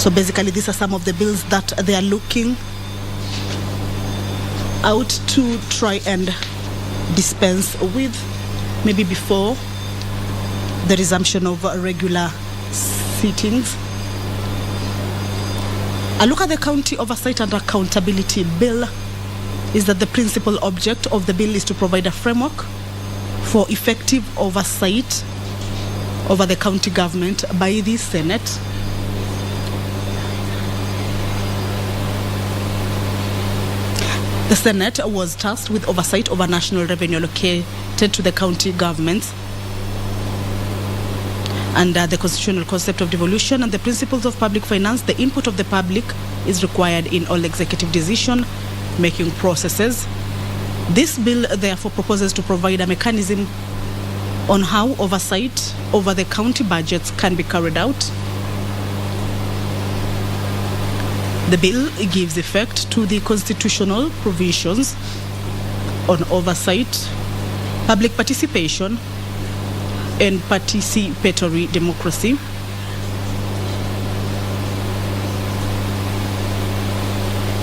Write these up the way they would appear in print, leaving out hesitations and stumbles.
So basically, these are some of the bills that they are looking out to try and dispense with, maybe before the resumption of regular sittings. A look at the County Oversight and Accountability Bill is that the principal object of the bill is to provide a framework for effective oversight over the county government by the Senate. The Senate was tasked with oversight over national revenue allocated to the county governments under the constitutional concept of devolution and the principles of public finance. The input of the public is required in all executive decision-making processes. This bill therefore proposes to provide a mechanism on how oversight over the county budgets can be carried out. The bill gives effect to the constitutional provisions on oversight, public participation, and participatory democracy.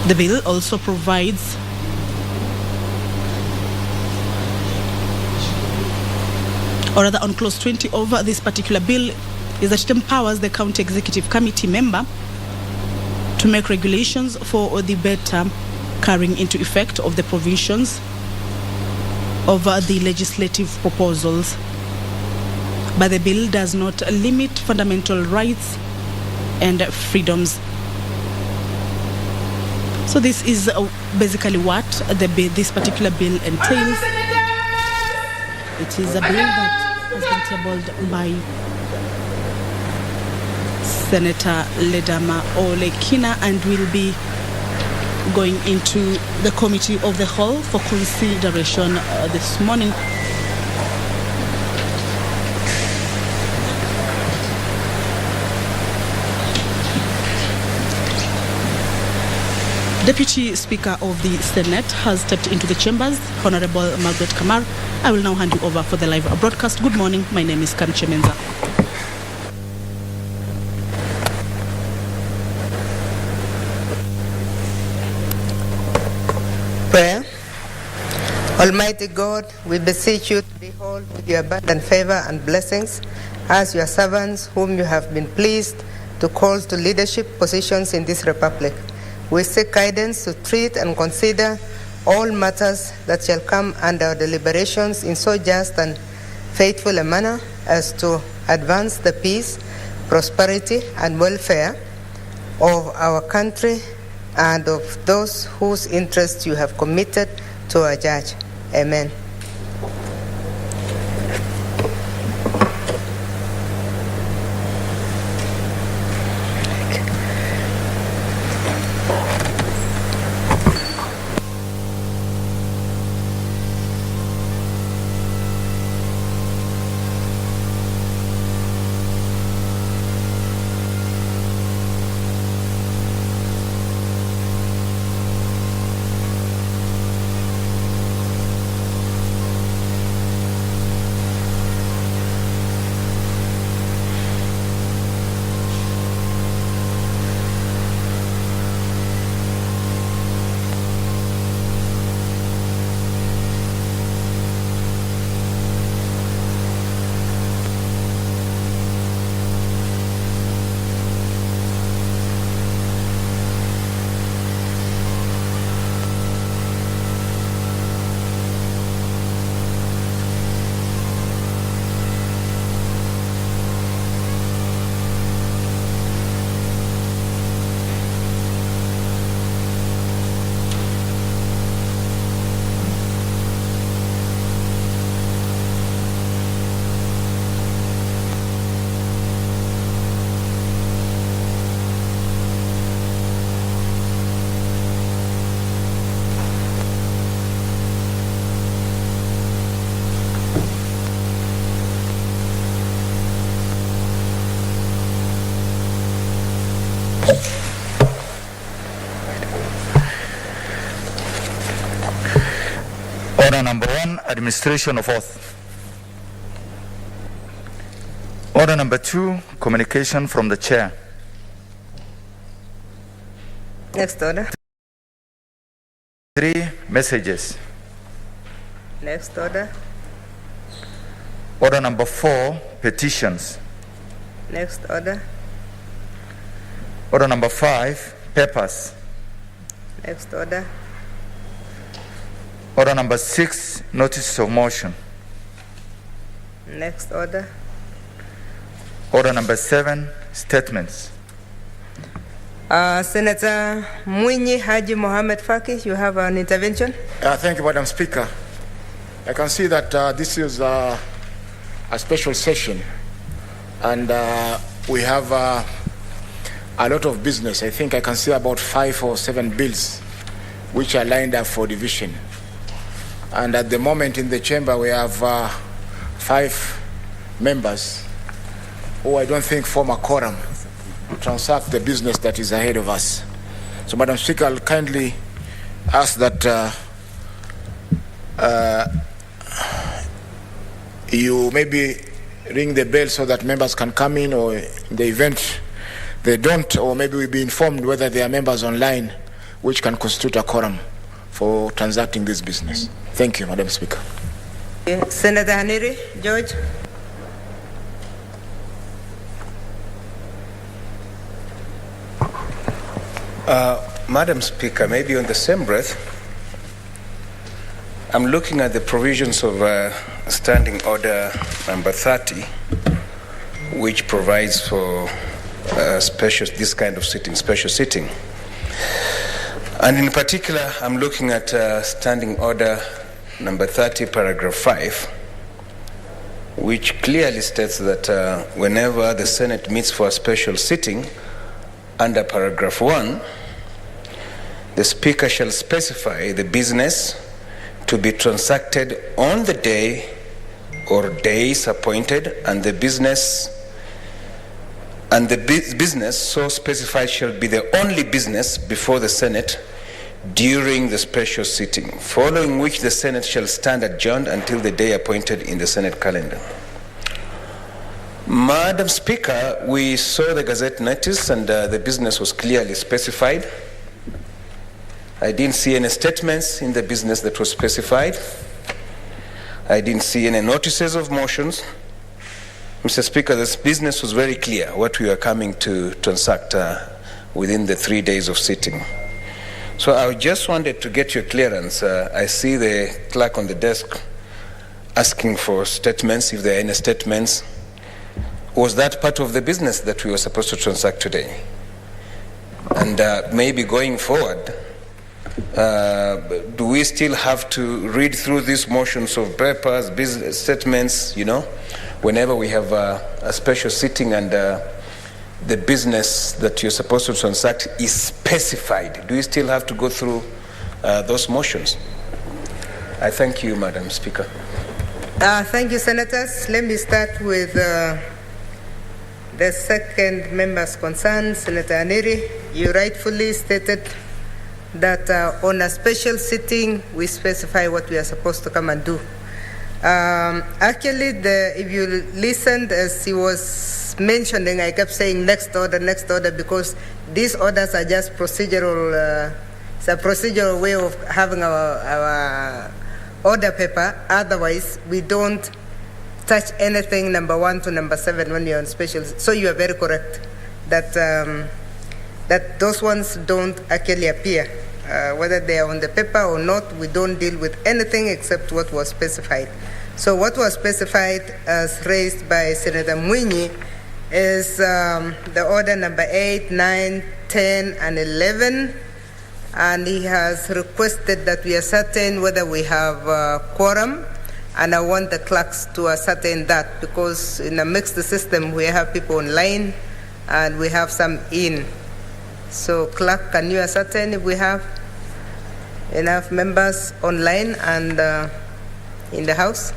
The bill also provides on clause 20 of this particular bill is that it empowers the county executive committee member to make regulations for the better carrying into effect of the provisions of the legislative proposals. But the bill does not limit fundamental rights and freedoms. So this is basically what this particular bill entails. It is a bill that has been tabled by Senator Ledama Olekina and will be going into the Committee of the Whole for consideration this morning. Deputy Speaker of the Senate has stepped into the chambers, Honorable Margaret Kamar. I will now hand you over for the live broadcast. Good morning. My name is Kamche Menza. Prayer. Almighty God, we beseech you to behold with your abundant favor and blessings as your servants whom you have been pleased to call to leadership positions in this republic. We seek guidance to treat and consider all matters that shall come under our deliberations in so just and faithful a manner as to advance the peace, prosperity, and welfare of our country and of those whose interests you have committed to our judge. Amen. Order number 1, administration of oath. Order number 2, communication from the chair. Next order. 3 messages. Next order. Order number 4, petitions. Next order. Order number 5, papers. Next order. Order number 6, notices of motion. Next order. Order number 7, statements. Senator Mwinyi Haji Mohamed Faki, you have an intervention. Thank you, Madam Speaker. I can see that this is a special session, and we have a lot of business. I think I can see about 5 or 7 bills which are lined up for division. And at the moment in the chamber, we have 5 members who I don't think form a quorum to transact the business that is ahead of us. So, Madam Speaker, I'll kindly ask that you maybe ring the bell so that members can come in, or in the event they don't, or maybe we'll be informed whether there are members online which can constitute a quorum for transacting this business. Thank you, Madam Speaker. Senator Haniri, George. Madam Speaker, maybe on the same breath, I'm looking at the provisions of Standing Order number 30, which provides for this kind of sitting, special sitting. And in particular, I'm looking at Standing Order number 30, paragraph 5, which clearly states that whenever the Senate meets for a special sitting, under paragraph 1, the Speaker shall specify the business to be transacted on the day or days appointed, and the business so specified shall be the only business before the Senate during the special sitting, following which the Senate shall stand adjourned until the day appointed in the Senate calendar. Madam Speaker, we saw the Gazette notice, and the business was clearly specified. I didn't see any statements in the business that was specified. I didn't see any notices of motions. Mr. Speaker, this business was very clear what we were coming to transact within the 3 days of sitting. So I just wanted to get your clearance. I see the clerk on the desk asking for statements, if there are any statements. Was that part of the business that we were supposed to transact today? And maybe going forward, do we still have to read through these motions of papers, business statements, whenever we have a special sitting and the business that you're supposed to transact is specified? Do you still have to go through those motions? I thank you, Madam Speaker. Thank you, Senators. Let me start with the second member's concern, Senator Haniri. You rightfully stated that on a special sitting, we specify what we are supposed to come and do. Actually, if you listened as he was mentioning, I kept saying next order, because these orders are just procedural. It's a procedural way of having our order paper. Otherwise, we don't touch anything number 1 to number 7 when you're on special. So you are very correct that that those ones don't actually appear. Whether they are on the paper or not, we don't deal with anything except what was specified. So what was specified as raised by Senator Mwinyi is the order number 8, 9, 10, and 11. And he has requested that we ascertain whether we have quorum. And I want the clerks to ascertain that, because in a mixed system, we have people online and we have some in. So clerk, can you ascertain if we have enough members online and in the House?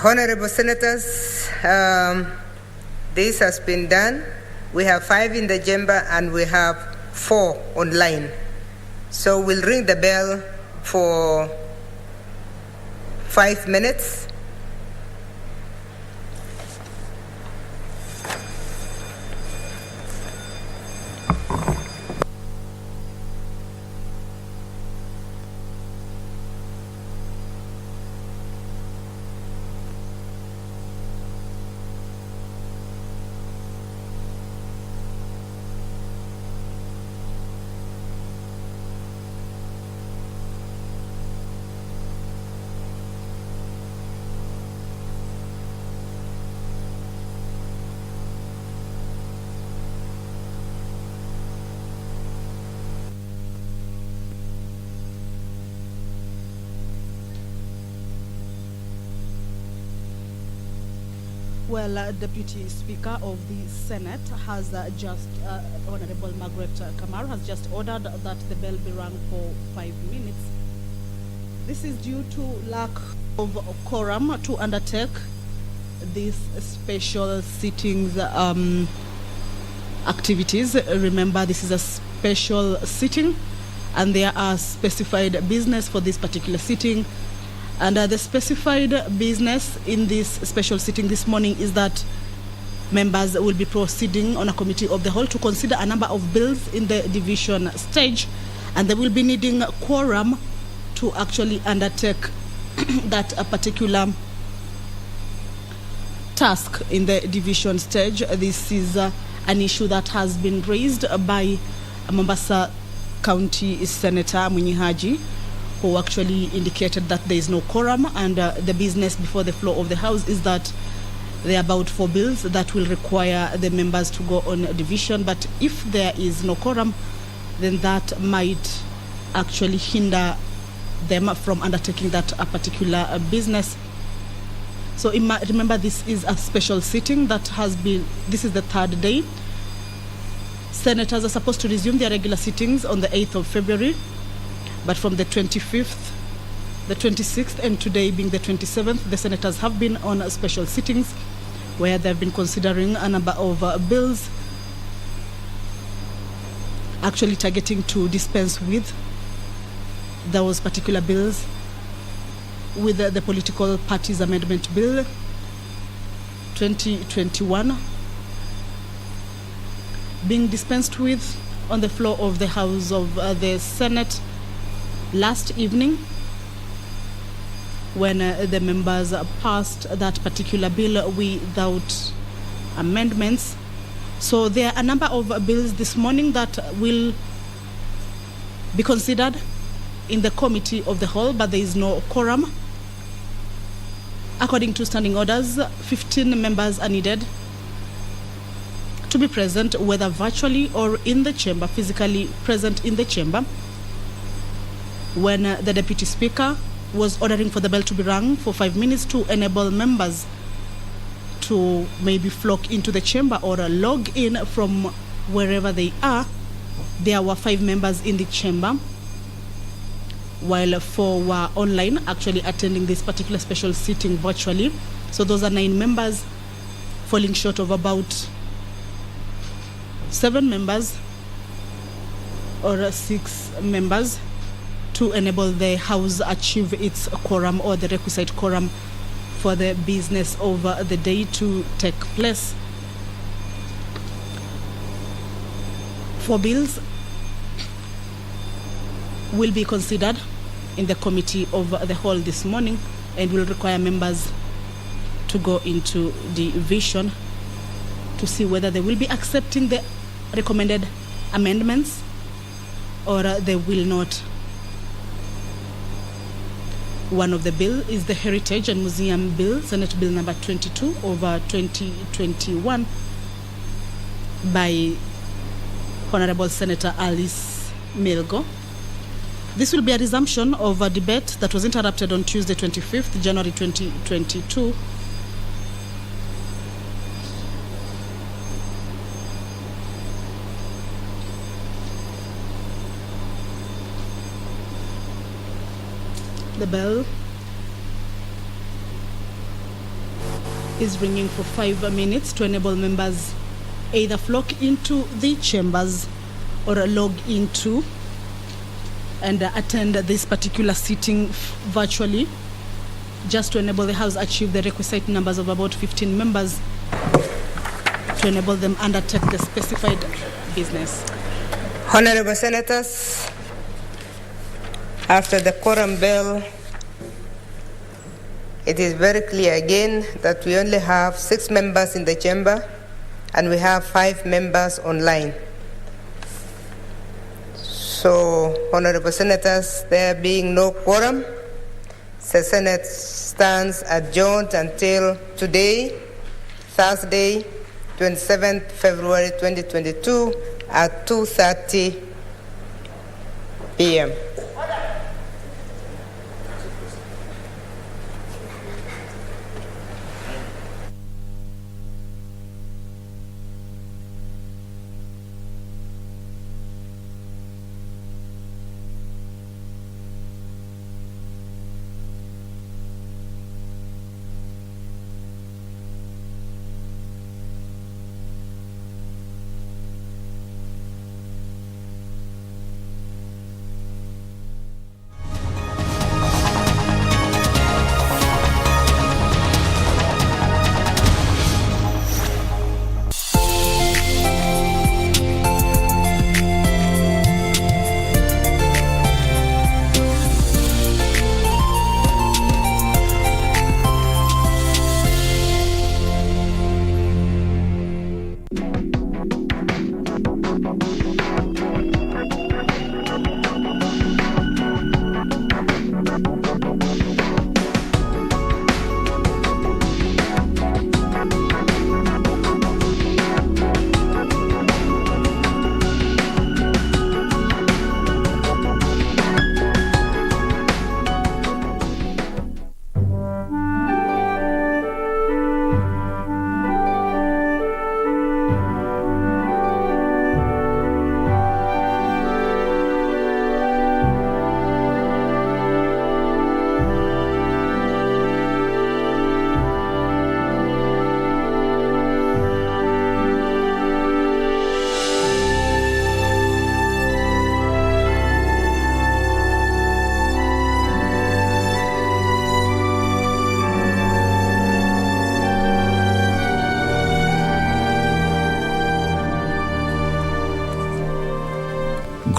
Honorable Senators, this has been done. We have 5 in the chamber and we have 4 online. So we'll ring the bell for 5 minutes. Well, Deputy Speaker of the Senate has Honorable Margaret Kamaru has just ordered that the bell be rung for 5 minutes. This is due to lack of quorum to undertake these special sittings activities. Remember, this is a special sitting and there are specified business for this particular sitting. And the specified business in this special sitting this morning is that members will be proceeding on a committee of the whole to consider a number of bills in the division stage, and they will be needing quorum to actually undertake that a particular task in the division stage. This is an issue that has been raised by Mombasa County Senator Mwinyi Haji, who actually indicated that there is no quorum, and the business before the floor of the House is that there are about 4 bills that will require the members to go on division. But if there is no quorum, then that might actually hinder them from undertaking that particular business. So remember, this is a special sitting that has been, this is the 3rd day. Senators are supposed to resume their regular sittings on the 8th of February. But from the 25th, the 26th, and today being the 27th, the senators have been on special sittings where they've been considering a number of bills, actually targeting to dispense with those particular bills, with the Political Parties Amendment Bill 2021 being dispensed with on the floor of the House of the Senate last evening, when the members passed that particular bill without amendments. So there are a number of bills this morning that will be considered in the committee of the whole, but there is no quorum. According to standing orders, 15 members are needed to be present, whether virtually or in the chamber, physically present in the chamber, when the Deputy Speaker was ordering for the bell to be rung for 5 minutes to enable members to maybe flock into the chamber or log in from wherever they are. There were 5 members in the chamber, while 4 were online, actually attending this particular special sitting virtually. So those are 9 members, falling short of about 7 members or 6 members to enable the House achieve its quorum or the requisite quorum for the business of the day to take place. 4 bills will be considered in the committee of the whole this morning and will require members to go into the division to see whether they will be accepting the recommended amendments or they will not. One of the bill is the Heritage and Museum Bill, Senate Bill number 22 over 2021 by Honorable Senator Alice Milgo. This will be a resumption of a debate that was interrupted on Tuesday, 25th January 2022. The bell is ringing for 5 minutes to enable members either flock into the chambers or log into and attend this particular sitting virtually, just to enable the House achieve the requisite numbers of about 15 members to enable them undertake the specified business. Honorable Senators, after the quorum bell, it is very clear again that we only have 6 members in the chamber and we have 5 members online. So, Honorable Senators, there being no quorum, the Senate stands adjourned until today, Thursday, 27th February 2022 at 2:30 p.m.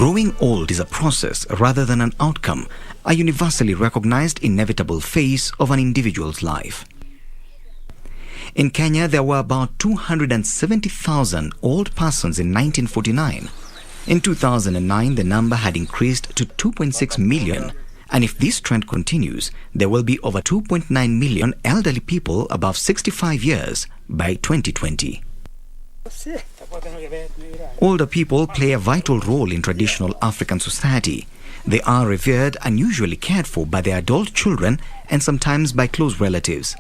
growing old is a process rather than an outcome, a universally recognized inevitable phase of an individual's life. In Kenya, there were about 270,000 old persons in 1949. In 2009, the number had increased to 2.6 million. And if this trend continues, there will be over 2.9 million elderly people above 65 years by 2020. Older people play a vital role in traditional African society. They are revered and usually cared for by their adult children and sometimes by close relatives.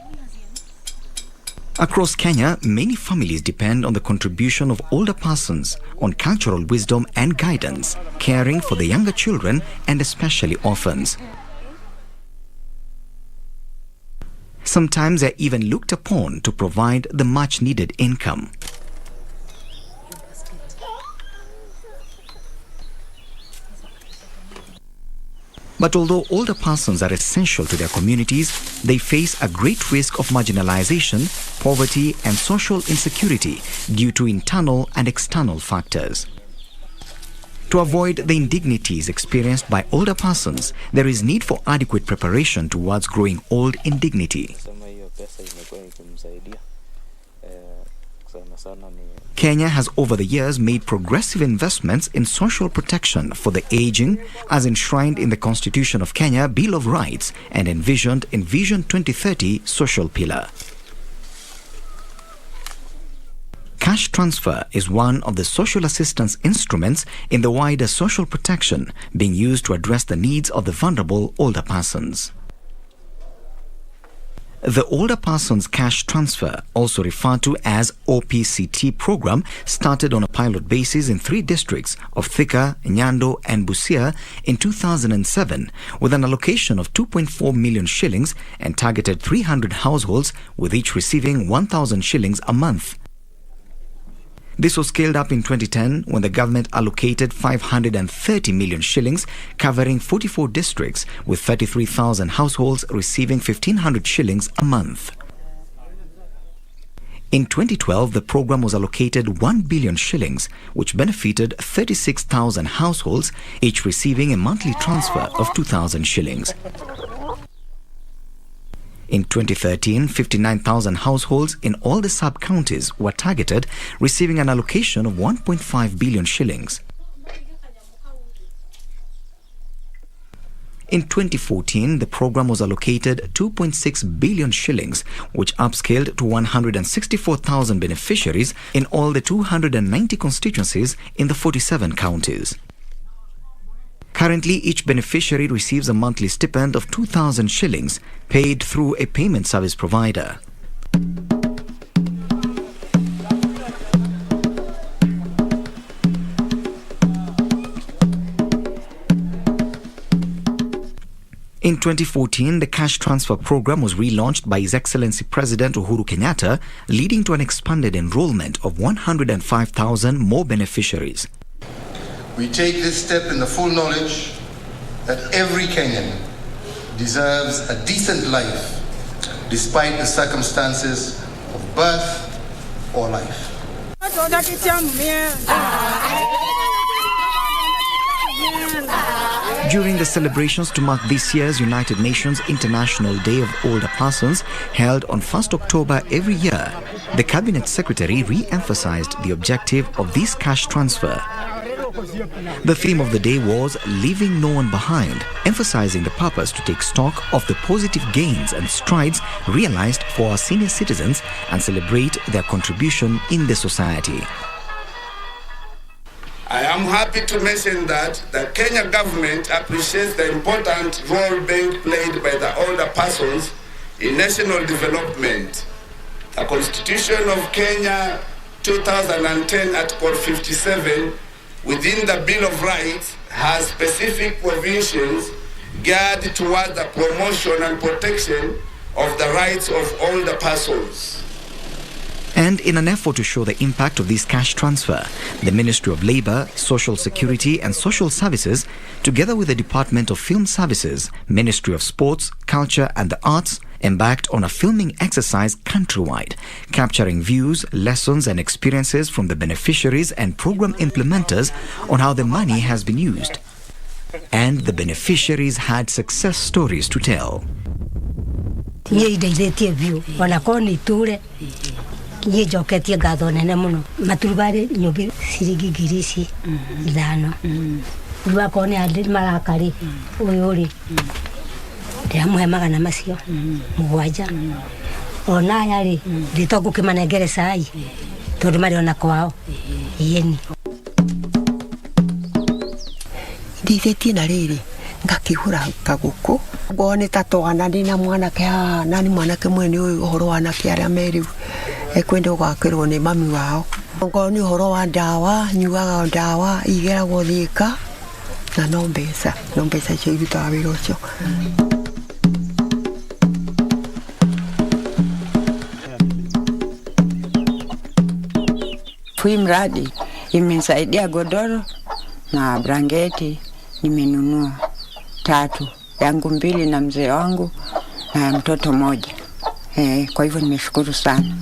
Across Kenya, many families depend on the contribution of older persons on cultural wisdom and guidance, caring for the younger children and especially orphans. Sometimes they are even looked upon to provide the much-needed income. But although older persons are essential to their communities, they face a great risk of marginalization, poverty, and social insecurity due to internal and external factors. To avoid the indignities experienced by older persons, there is need for adequate preparation towards growing old in dignity. Kenya has over the years made progressive investments in social protection for the aging, as enshrined in the Constitution of Kenya Bill of Rights and envisioned in Vision 2030 Social Pillar. Cash transfer is one of the social assistance instruments in the wider social protection being used to address the needs of the vulnerable older persons. The Older Persons Cash Transfer, also referred to as OPCT program, started on a pilot basis in 3 districts of Thika, Nyando and Busia in 2007 with an allocation of 2.4 million shillings and targeted 300 households with each receiving 1,000 shillings a month. This was scaled up in 2010 when the government allocated 530 million shillings, covering 44 districts with 33,000 households receiving 1,500 shillings a month. In 2012, the program was allocated 1 billion shillings, which benefited 36,000 households, each receiving a monthly transfer of 2,000 shillings. In 2013, 59,000 households in all the sub-counties were targeted, receiving an allocation of 1.5 billion shillings. In 2014, the program was allocated 2.6 billion shillings, which upscaled to 164,000 beneficiaries in all the 290 constituencies in the 47 counties. Currently, each beneficiary receives a monthly stipend of 2,000 shillings paid through a payment service provider. In 2014, the cash transfer program was relaunched by His Excellency President Uhuru Kenyatta, leading to an expanded enrollment of 105,000 more beneficiaries. We take this step in the full knowledge that every Kenyan deserves a decent life despite the circumstances of birth or life. During the celebrations to mark this year's United Nations International Day of Older Persons, held on 1st October every year, the Cabinet Secretary re-emphasized the objective of this cash transfer. The theme of the day was Leaving No One Behind, emphasizing the purpose to take stock of the positive gains and strides realized for our senior citizens and celebrate their contribution in the society. I am happy to mention that the Kenya government appreciates the important role being played by the older persons in national development. The Constitution of Kenya 2010 Article 57 within the Bill of Rights has specific provisions geared towards the promotion and protection of the rights of older persons. And in an effort to show the impact of this cash transfer, the Ministry of Labour, Social Security and Social Services, together with the Department of Film Services, Ministry of Sports, Culture and the Arts, embarked on a filming exercise countrywide, capturing views, lessons and experiences from the beneficiaries and program implementers on how the money has been used. And the beneficiaries had success stories to tell. Ye joketi gado nene muno maturubare nyobe sirigi girisi dano ruwa kone adi malakari oyori dia muhema na masio mugwaja ona yari ditoku kimanegere sai todo mari ona kwao yeni ditheti na riri ngakihura kaguko gone tatwana ndina mwana kia nani mwana ke mwene uhoro wana kia meri ekwende gwakirwo ni mami wao ngo ni horo wa dawa nyuaga dawa igera gothika na no mbesa cio irutaga wira ucio Fui mradi imesaidia godoro na blanketi nimenunua 3 yangu 2 na mzee wangu na mtoto mmoja. Kwa hivyo nimeshukuru sana.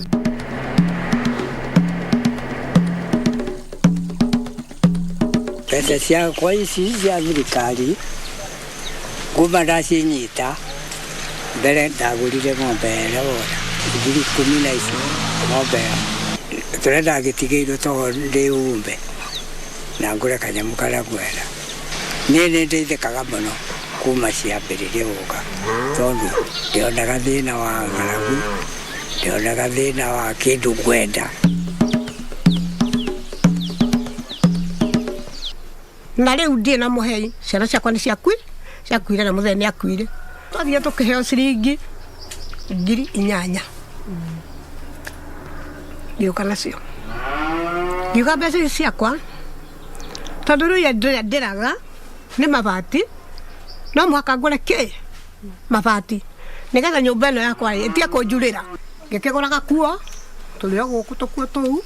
Pesa cia kwa isi cia thirikari kuma ndacinyita mbere ndagurire ng'ombe wona 10,000 ng'ombe turenda gitigeirwo to ndi umbe na ngure kanyamu kara gwera nene ndeithikaga muno kuma ciambiririe guka tondu ndionaga thina wa ng'aragu ndionaga thina wa kindu gwenda na riu ndie na muhei ciana ciakwa ni ciakuire na muthenya akuire twathie tukiheo ciringi 8,000 ngiuka nacio ngiuka mbeca ciakwa tondu riu ndiraga ni mabati no muhaka ngure ki mabati nigetha nyumba ino yakwa itie kunjurira ngikiguraga kuo tulio guku tukuo tuu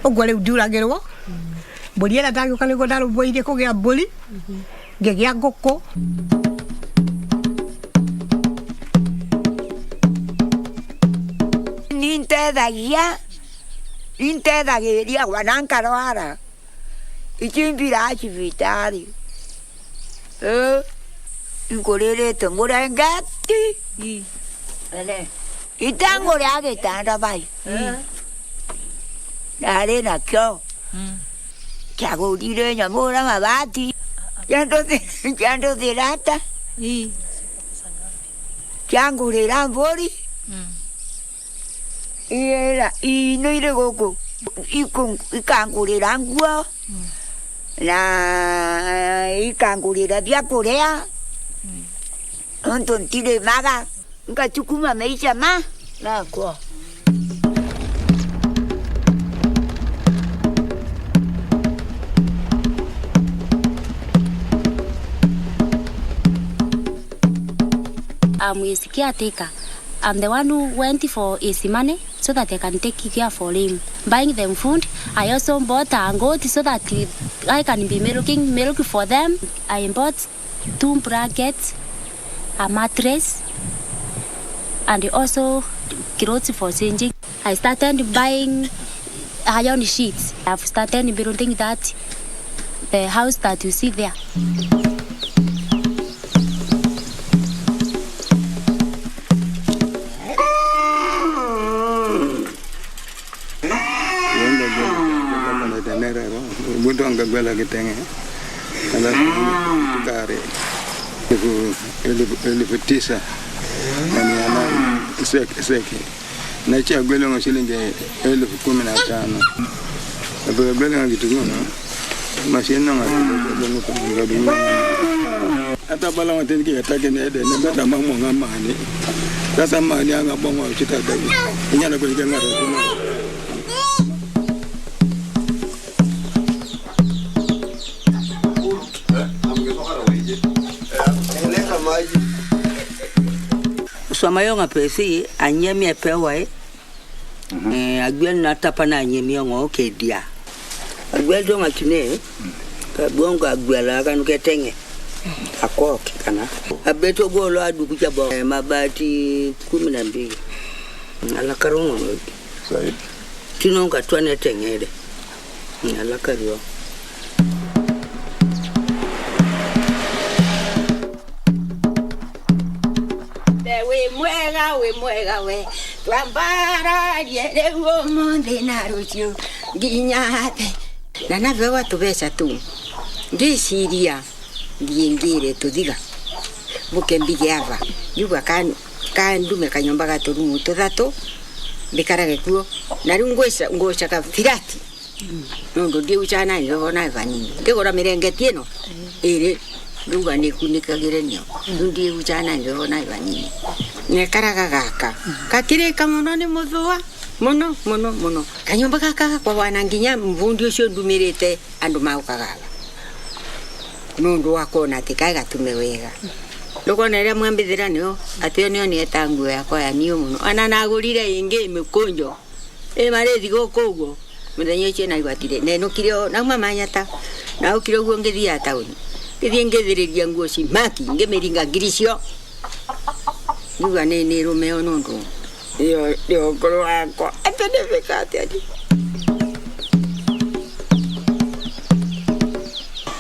uguo riu ndiuragirwo mburi ira ndagiuka nigo ndarumbuirie kugia mburi ngigia nguku nintethagiria wanankarwara ichimbira cibitari ngurerete ngurengeti itangure agitanda bai nari nakio kiagurire nyamura mabati kianduthirata kiangurira mburi ira inoire guku ikangurira nguo na ikangurira bia kurea ntire maga ngachukuma maisha ma na kwa his caretaker. I'm the one who went for his money so that I can take care for him. Buying them food. I also bought a goat so that I can be milk for them. I bought 2 blankets, a mattress, and also clothes for changing. I started buying iron sheets. I've started building that, the house that you see there. Butuanga gwela kitenge ala kare elfu 9 yani ana seki na cha gwela ngo shilingi 15,000 abaga gwela ngo kitugona mashina ngo kwa ata bala ngo tenki atake ne de ne bata mamo ngamani sasa mali anga bongo chitata nyana kwa ngara Samayo nga pesi anyemi epewa agwel na tapa na anyemi ngo kedia agwel do ngakine ka bongo agwela kan ketenge Akoki kana. Abeto golo adu kuchabo mabati 12. Ala karongo no. Said. Tinonga twane tengede. Ala kario. We mwega we. Twambara yere wo monde na ruchu. Ginyate. Na nave watu besa tu. Ndisiria. Ngingire tudiga. Buke mbigiava. Yuga kandume kanyomba gatorumu tuthatu. Bikarage kuo. Nari ngosha ka firati. Nondo ndi uchana ndio na vanini. Ndikora mirengeti eno. Ere ruga nikunikagire nyo. Ndi uchana ndio na vanini. Nekaraga gaka. Kakireka muno ni muthua. Muno. Kanyomba gaka kwa wananginya mvundi ucio ndumirite andu maukaga. Nundu wakona tikaga tumewega. Lokona ria mwambithira nio atio nio ni etangu yakwa ya niyo muno. Ana nagurire ingi mikunjo. Marethi gokugo. Muthenya ucio na igwatire. Neno kirio na mamanyata. Na ukiro guo ngithia tauni. Ngithie ngithiriria nguo cimaki ngimiringa ngiricio. Yuga ni Romeo nundu. Yo ngoro wakwa. Atendefeka ati.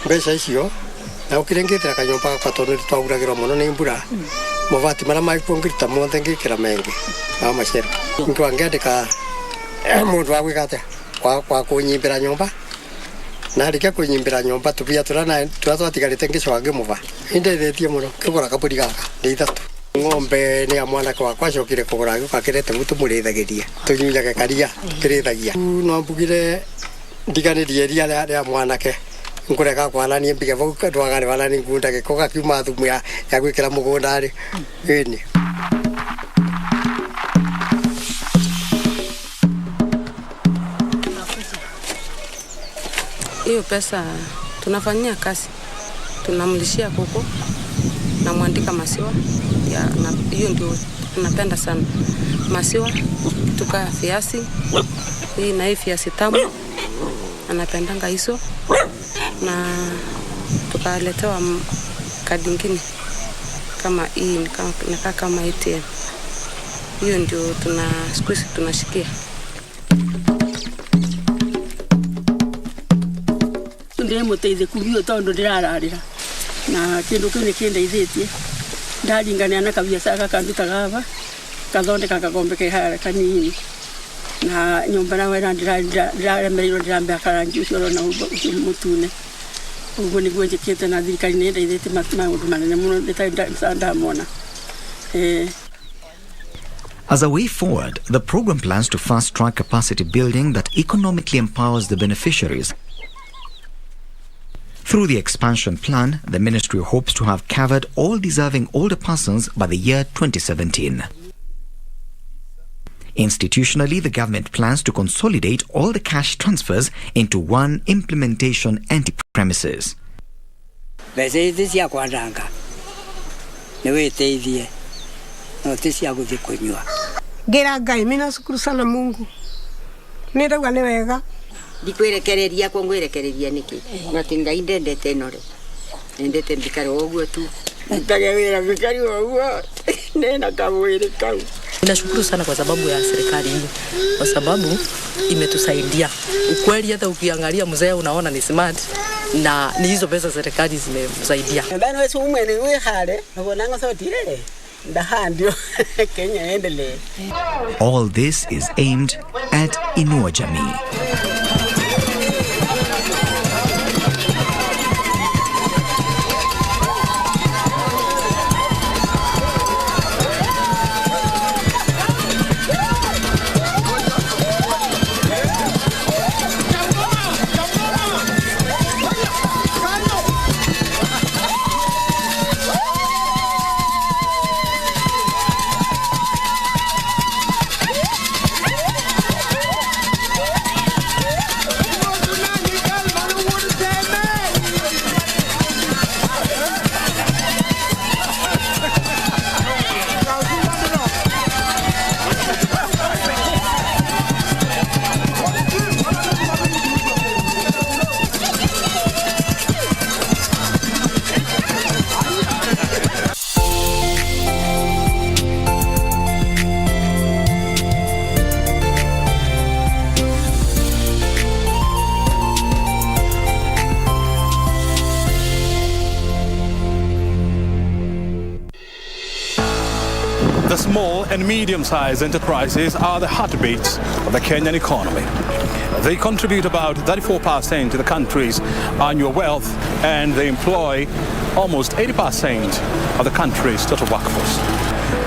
Mbeca icio na ukirengethera kanyomba kwa tondu twaguragirwo muno ni mbura mavati mara maikungirita mothe ngikira mengi na macera ngwangandika mundu wa gwikate kwa kunyimbira nyomba na rika kunyimbira nyomba tupia turana twatigarite ngicoka ngimuva indethetie muno kugura kapuri gaka ni ithatu ng'ombe ni amwana kwa cokire kugura gukakirete gutu murithagiria tunyuyaga karia kirithagia no mbugire ndiganirie ria ria mwanake ngureka kwana ni mbiga vuka twagare wana ni ngunda gikoka kiuma thumu ya gwikira mugunda ri ini hiyo pesa tunafanyia kazi, tunamlishia kuku na mwandika maziwa ya na hiyo ndio tunapenda sana maziwa, tuka viazi hii na hii viazi tamu anapendanga hizo, na tukaletewa kadi nyingine kama hii kama ATM. Hiyo ndio tunashikia. Ndiye muteize kubio tondo ndirararira na kindu kini kindeithĩtie ndaringania na kabiacara kanduta gaba kathondeka kagombe kehara kanini na nyumba na wera ndiraremeirwo ndirambe akarangi ucio na mutune uguo niguo njikite na thirikari nĩ ndeithĩtie maundu manene muno ndamona. As a way forward, the program plans to fast-track capacity building that economically empowers the beneficiaries. Through the expansion plan, the ministry hopes to have covered all deserving older persons by the year 2017. Institutionally, the government plans to consolidate all the cash transfers into one implementation entity-premises. Gira Ngai mina shukuru sana Mungu. Nirauga ni wega. Ndikwerekereria kwa ngwerekereria niki. Na tingai ndendete nore. Ndendete mbikari oguo tu. Ndagewira mbikari oguo. Nena kamwiri kau. Ninashukuru sana kwa sababu ya serikali hii. Kwa sababu imetusaidia. Ukweli hata ukiangalia mzee unaona ni smart na ni hizo pesa serikali zimemsaidia. Bana wewe umwene wewe hale. Nabonanga sauti ile. All this is aimed at Inua Jamii. The small and medium-sized enterprises are the heartbeats of the Kenyan economy. They contribute about 34% to the country's annual wealth, and they employ almost 80% of the country's total workforce.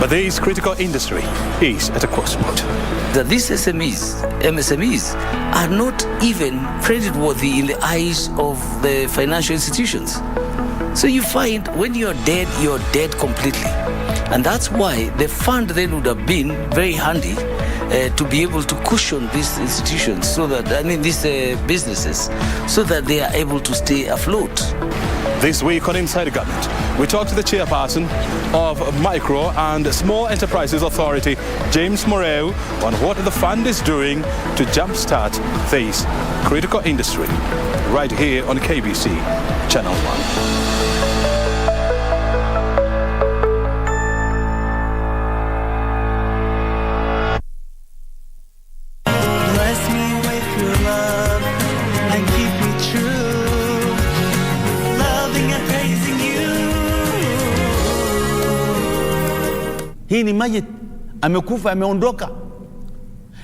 But this critical industry is at a crossroad. These MSMEs are not even creditworthy in the eyes of the financial institutions. So you find when you're dead completely. And that's why the fund then would have been very handy to be able to cushion these institutions, so that, these businesses, so that they are able to stay afloat. This week on Inside Government, we talk to the chairperson of Micro and Small Enterprises Authority, James Moreu, on what the fund is doing to jumpstart this critical industry, right here on KBC Channel 1. Hii ni maji, amekufa, ameondoka.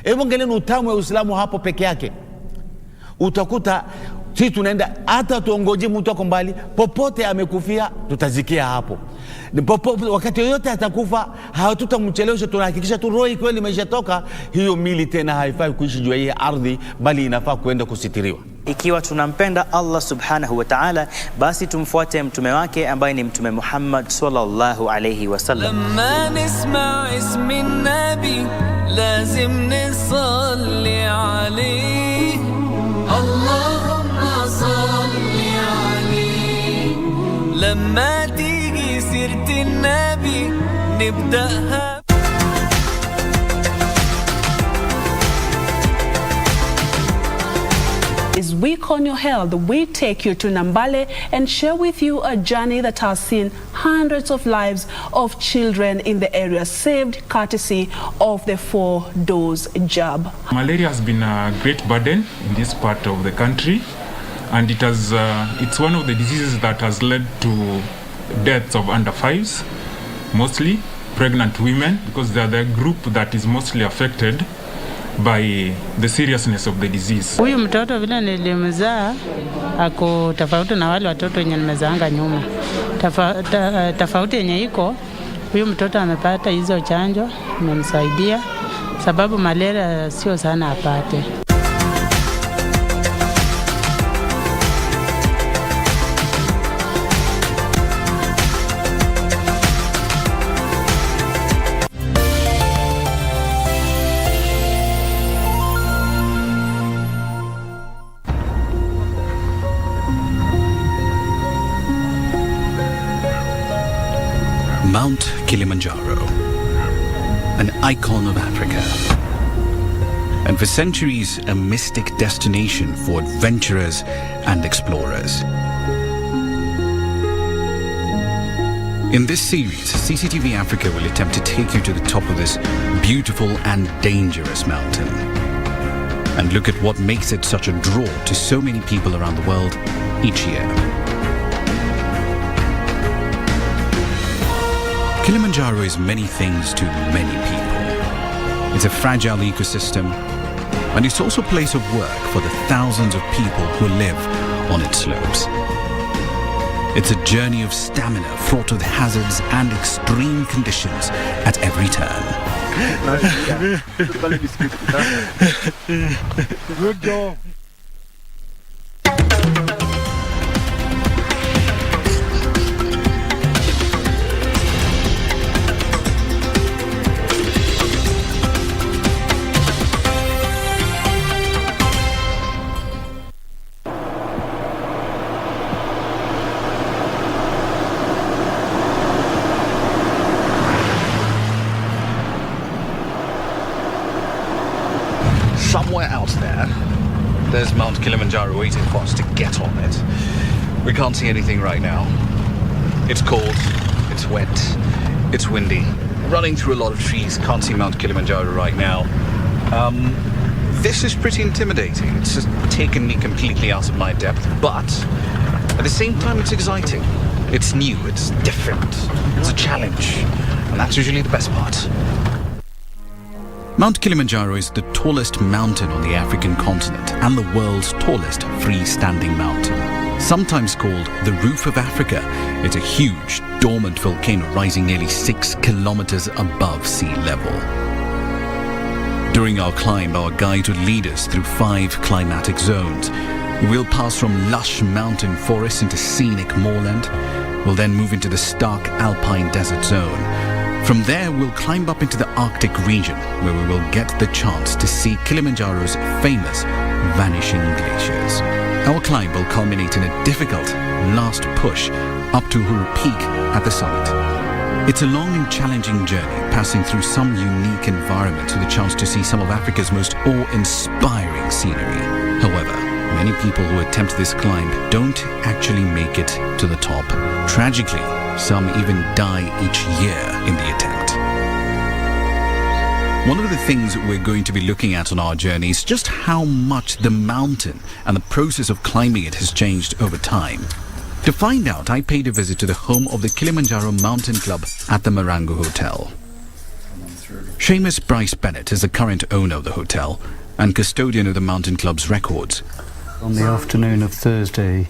Hebu angalia utamu wa Uislamu hapo peke yake. Utakuta sisi tunaenda, hata tuongoje mtu ako mbali, popote amekufia tutazikia hapo. Wakati yoyote atakufa, hatutamchelewesha, tunahakikisha tu roho kweli imeshatoka, hiyo mili tena haifai kuishi juu ya hii ardhi, bali inafaa kuenda kusitiriwa. Ikiwa tunampenda Allah subhanahu wa ta'ala, basi tumfuate mtume wake ambaye ni Mtume Muhammad sallallahu alayhi wasallam. Lamma nisma' ismi nabi lazim nisalli alayhi, Allahumma salli alayhi. Lamma tiji sirti nabi nibda'ha. As we Conyo Health, we take you to Nambale and share with you a journey that has seen hundreds of lives of children in the area saved courtesy of the 4-dose jab. Malaria has been a great burden in this part of the country, and it's one of the diseases that has led to deaths of under 5s, mostly pregnant women, because they are the group that is mostly affected by the seriousness of the disease. Huyu mtoto vile nilimzaa ako tofauti na wale watoto wenye nimezaanga nyuma. Tofauti yenye iko, huyu mtoto amepata hizo chanjo, imemsaidia sababu malaria sio sana apate. Mount Kilimanjaro, an icon of Africa, and for centuries a mystic destination for adventurers and explorers. In this series, CCTV Africa will attempt to take you to the top of this beautiful and dangerous mountain and look at what makes it such a draw to so many people around the world each year. Kilimanjaro is many things to many people. It's a fragile ecosystem, and it's also a place of work for the thousands of people who live on its slopes. It's a journey of stamina fraught with hazards and extreme conditions at every turn. Good job. Somewhere out there, there's Mount Kilimanjaro waiting for us to get on it. We can't see anything right now. It's cold, it's wet, it's windy. Running through a lot of trees, can't see Mount Kilimanjaro right now. This is pretty intimidating. It's just taken me completely out of my depth, but at the same time it's exciting. It's new, it's different, it's a challenge, and that's usually the best part. Mount Kilimanjaro is the tallest mountain on the African continent and the world's tallest freestanding mountain. Sometimes called the Roof of Africa, it's a huge, dormant volcano rising nearly 6 kilometers above sea level. During our climb, our guide will lead us through 5 climatic zones. We'll pass from lush mountain forests into scenic moorland. We'll then move into the stark alpine desert zone. From there, we'll climb up into the Arctic region, where we will get the chance to see Kilimanjaro's famous vanishing glaciers. Our climb will culminate in a difficult last push up to Uhuru Peak at the summit. It's a long and challenging journey, passing through some unique environments with a chance to see some of Africa's most awe-inspiring scenery. However, many people who attempt this climb don't actually make it to the top. Tragically, some even die each year in the attempt. One of the things we're going to be looking at on our journey is just how much the mountain and the process of climbing it has changed over time. To find out, I paid a visit to the home of the Kilimanjaro Mountain Club at the Marangu Hotel. Seamus Bryce Bennett is the current owner of the hotel and custodian of the Mountain Club's records. On the afternoon of Thursday,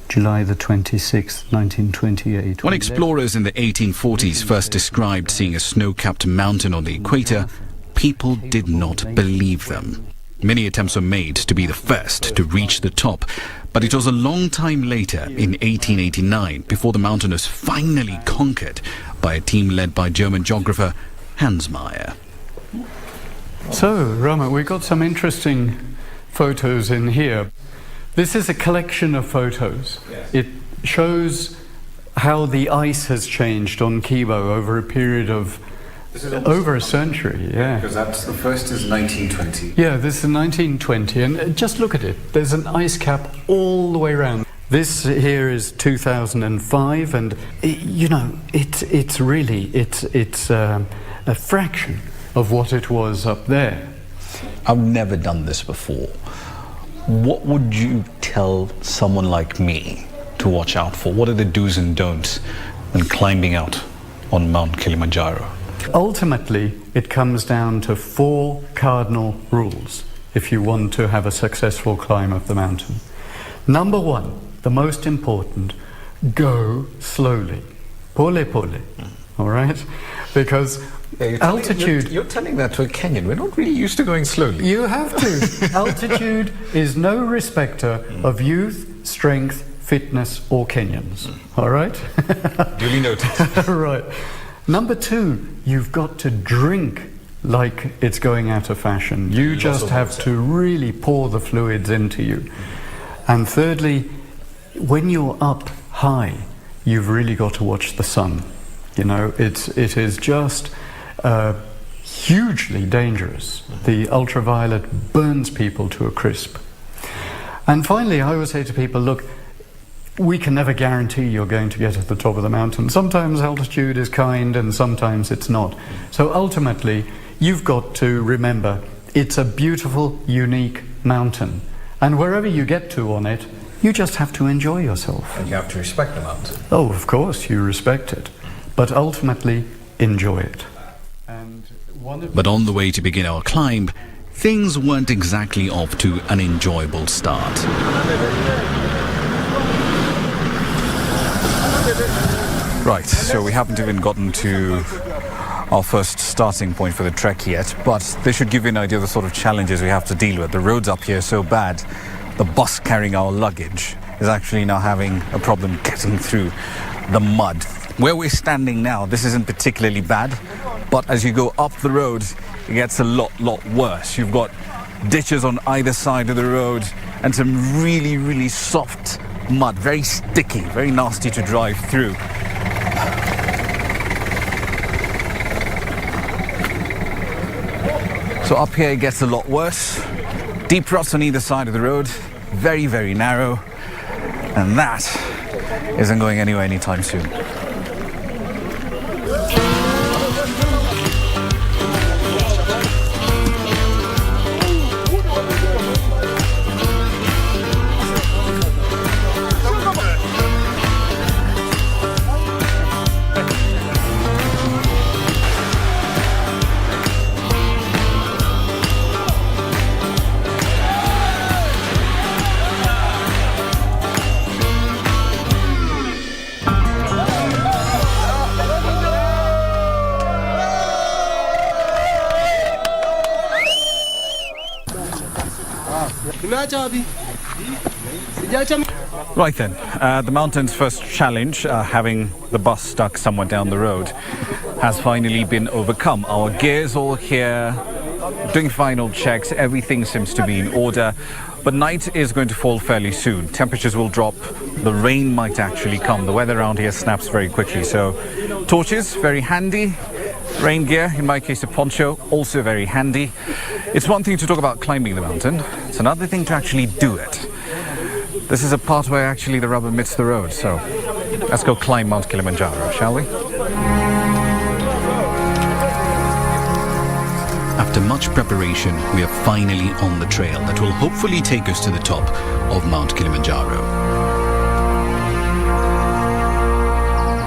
July the 26th, 1928. When explorers in the 1840s first described seeing a snow-capped mountain on the equator, people did not believe them. Many attempts were made to be the first to reach the top, but it was a long time later, in 1889, before the mountain was finally conquered by a team led by German geographer Hans Meyer. So, Rama, we got some interesting photos in here. This is a collection of photos. Yes. It shows how the ice has changed on Kibo over a period of over a century. Yeah, because that's the first is 1920. Yeah, this is 1920, and just look at it. There's an ice cap all the way around. This here is 2005, and you know, it's really a fraction of what it was up there. I've never done this before. What would you tell someone like me to watch out for? What are the do's and don'ts when climbing out on Mount Kilimanjaro? Ultimately, it comes down to 4 cardinal rules if you want to have a successful climb of the mountain. Number 1, the most important, go slowly. Pole pole, all right? Because altitude... You're telling that to a Kenyan. We're not really used to going slowly. You have to. Altitude is no respecter of youth, strength, fitness, or Kenyans. All right? Duly noted. Right. Number 2, you've got to drink like it's going out of fashion. You just have to really pour the fluids into you. And thirdly, when you're up high, you've really got to watch the sun. You know, it is just hugely dangerous. The ultraviolet burns people to a crisp. And finally, I would say to people, look, we can never guarantee you're going to get to the top of the mountain. Sometimes altitude is kind and sometimes it's not. So ultimately, you've got to remember, it's a beautiful, unique mountain. And wherever you get to on it, you just have to enjoy yourself. And you have to respect the mountain. Oh, of course, you respect it. But ultimately, enjoy it. But on the way to begin our climb, things weren't exactly off to an enjoyable start. Right, so we haven't even gotten to our first starting point for the trek yet, but this should give you an idea of the sort of challenges we have to deal with. The roads up here are so bad, the bus carrying our luggage is actually now having a problem getting through the mud. Where we're standing now, this isn't particularly bad, but as you go up the road, it gets a lot worse. You've got ditches on either side of the road and some really, really soft mud, very sticky, very nasty to drive through. So up here it gets a lot worse. Deep ruts on either side of the road, very, very narrow, and that isn't going anywhere anytime soon. Right then, the mountain's first challenge, having the bus stuck somewhere down the road, has finally been overcome. Our gear's all here, doing final checks, everything seems to be in order. But night is going to fall fairly soon. Temperatures will drop, the rain might actually come. The weather around here snaps very quickly, so torches, very handy. Rain gear, in my case a poncho, also very handy. It's one thing to talk about climbing the mountain, it's another thing to actually do it. This is a part where actually the rubber meets the road, so let's go climb Mount Kilimanjaro, shall we? After much preparation, we are finally on the trail that will hopefully take us to the top of Mount Kilimanjaro.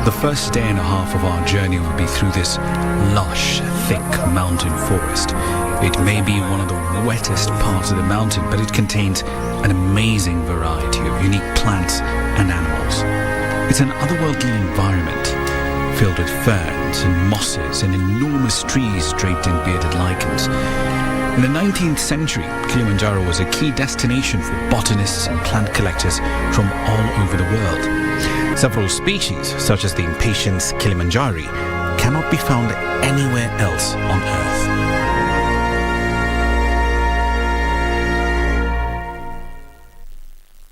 The first day and a half of our journey will be through this lush, thick mountain forest. It may be one of the wettest parts of the mountain, but it contains an amazing variety of unique plants and animals. It's an otherworldly environment filled with ferns and mosses and enormous trees draped in bearded lichens. In the 19th century, Kilimanjaro was a key destination for botanists and plant collectors from all over the world. Several species, such as the impatiens kilimanjari, cannot be found anywhere else on Earth.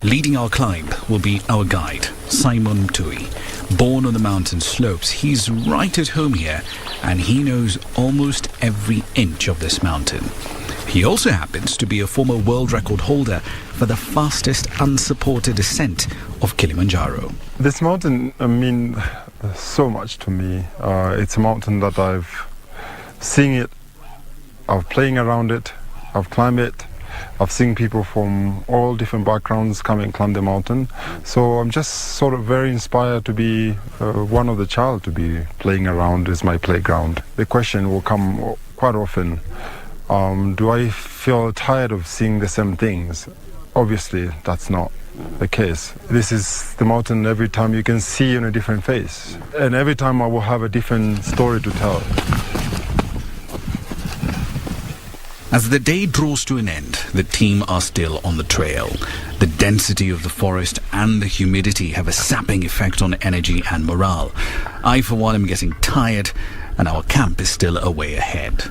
Leading our climb will be our guide, Simon Tui. Born on the mountain slopes, he's right at home here, and he knows almost every inch of this mountain. He also happens to be a former world record holder for the fastest unsupported ascent of Kilimanjaro. This mountain means so much to me. It's a mountain that I've seen it, I've playing around it, I've climbed it, I've seen people from all different backgrounds come and climb the mountain. So I'm just sort of very inspired to be one of the child to be playing around is my playground. The question will come quite often. Do I feel tired of seeing the same things? Obviously, that's not the case. This is the mountain every time you can see in a different face. And every time I will have a different story to tell. As the day draws to an end, the team are still on the trail. The density of the forest and the humidity have a sapping effect on energy and morale. I, for one, am getting tired, and our camp is still a way ahead.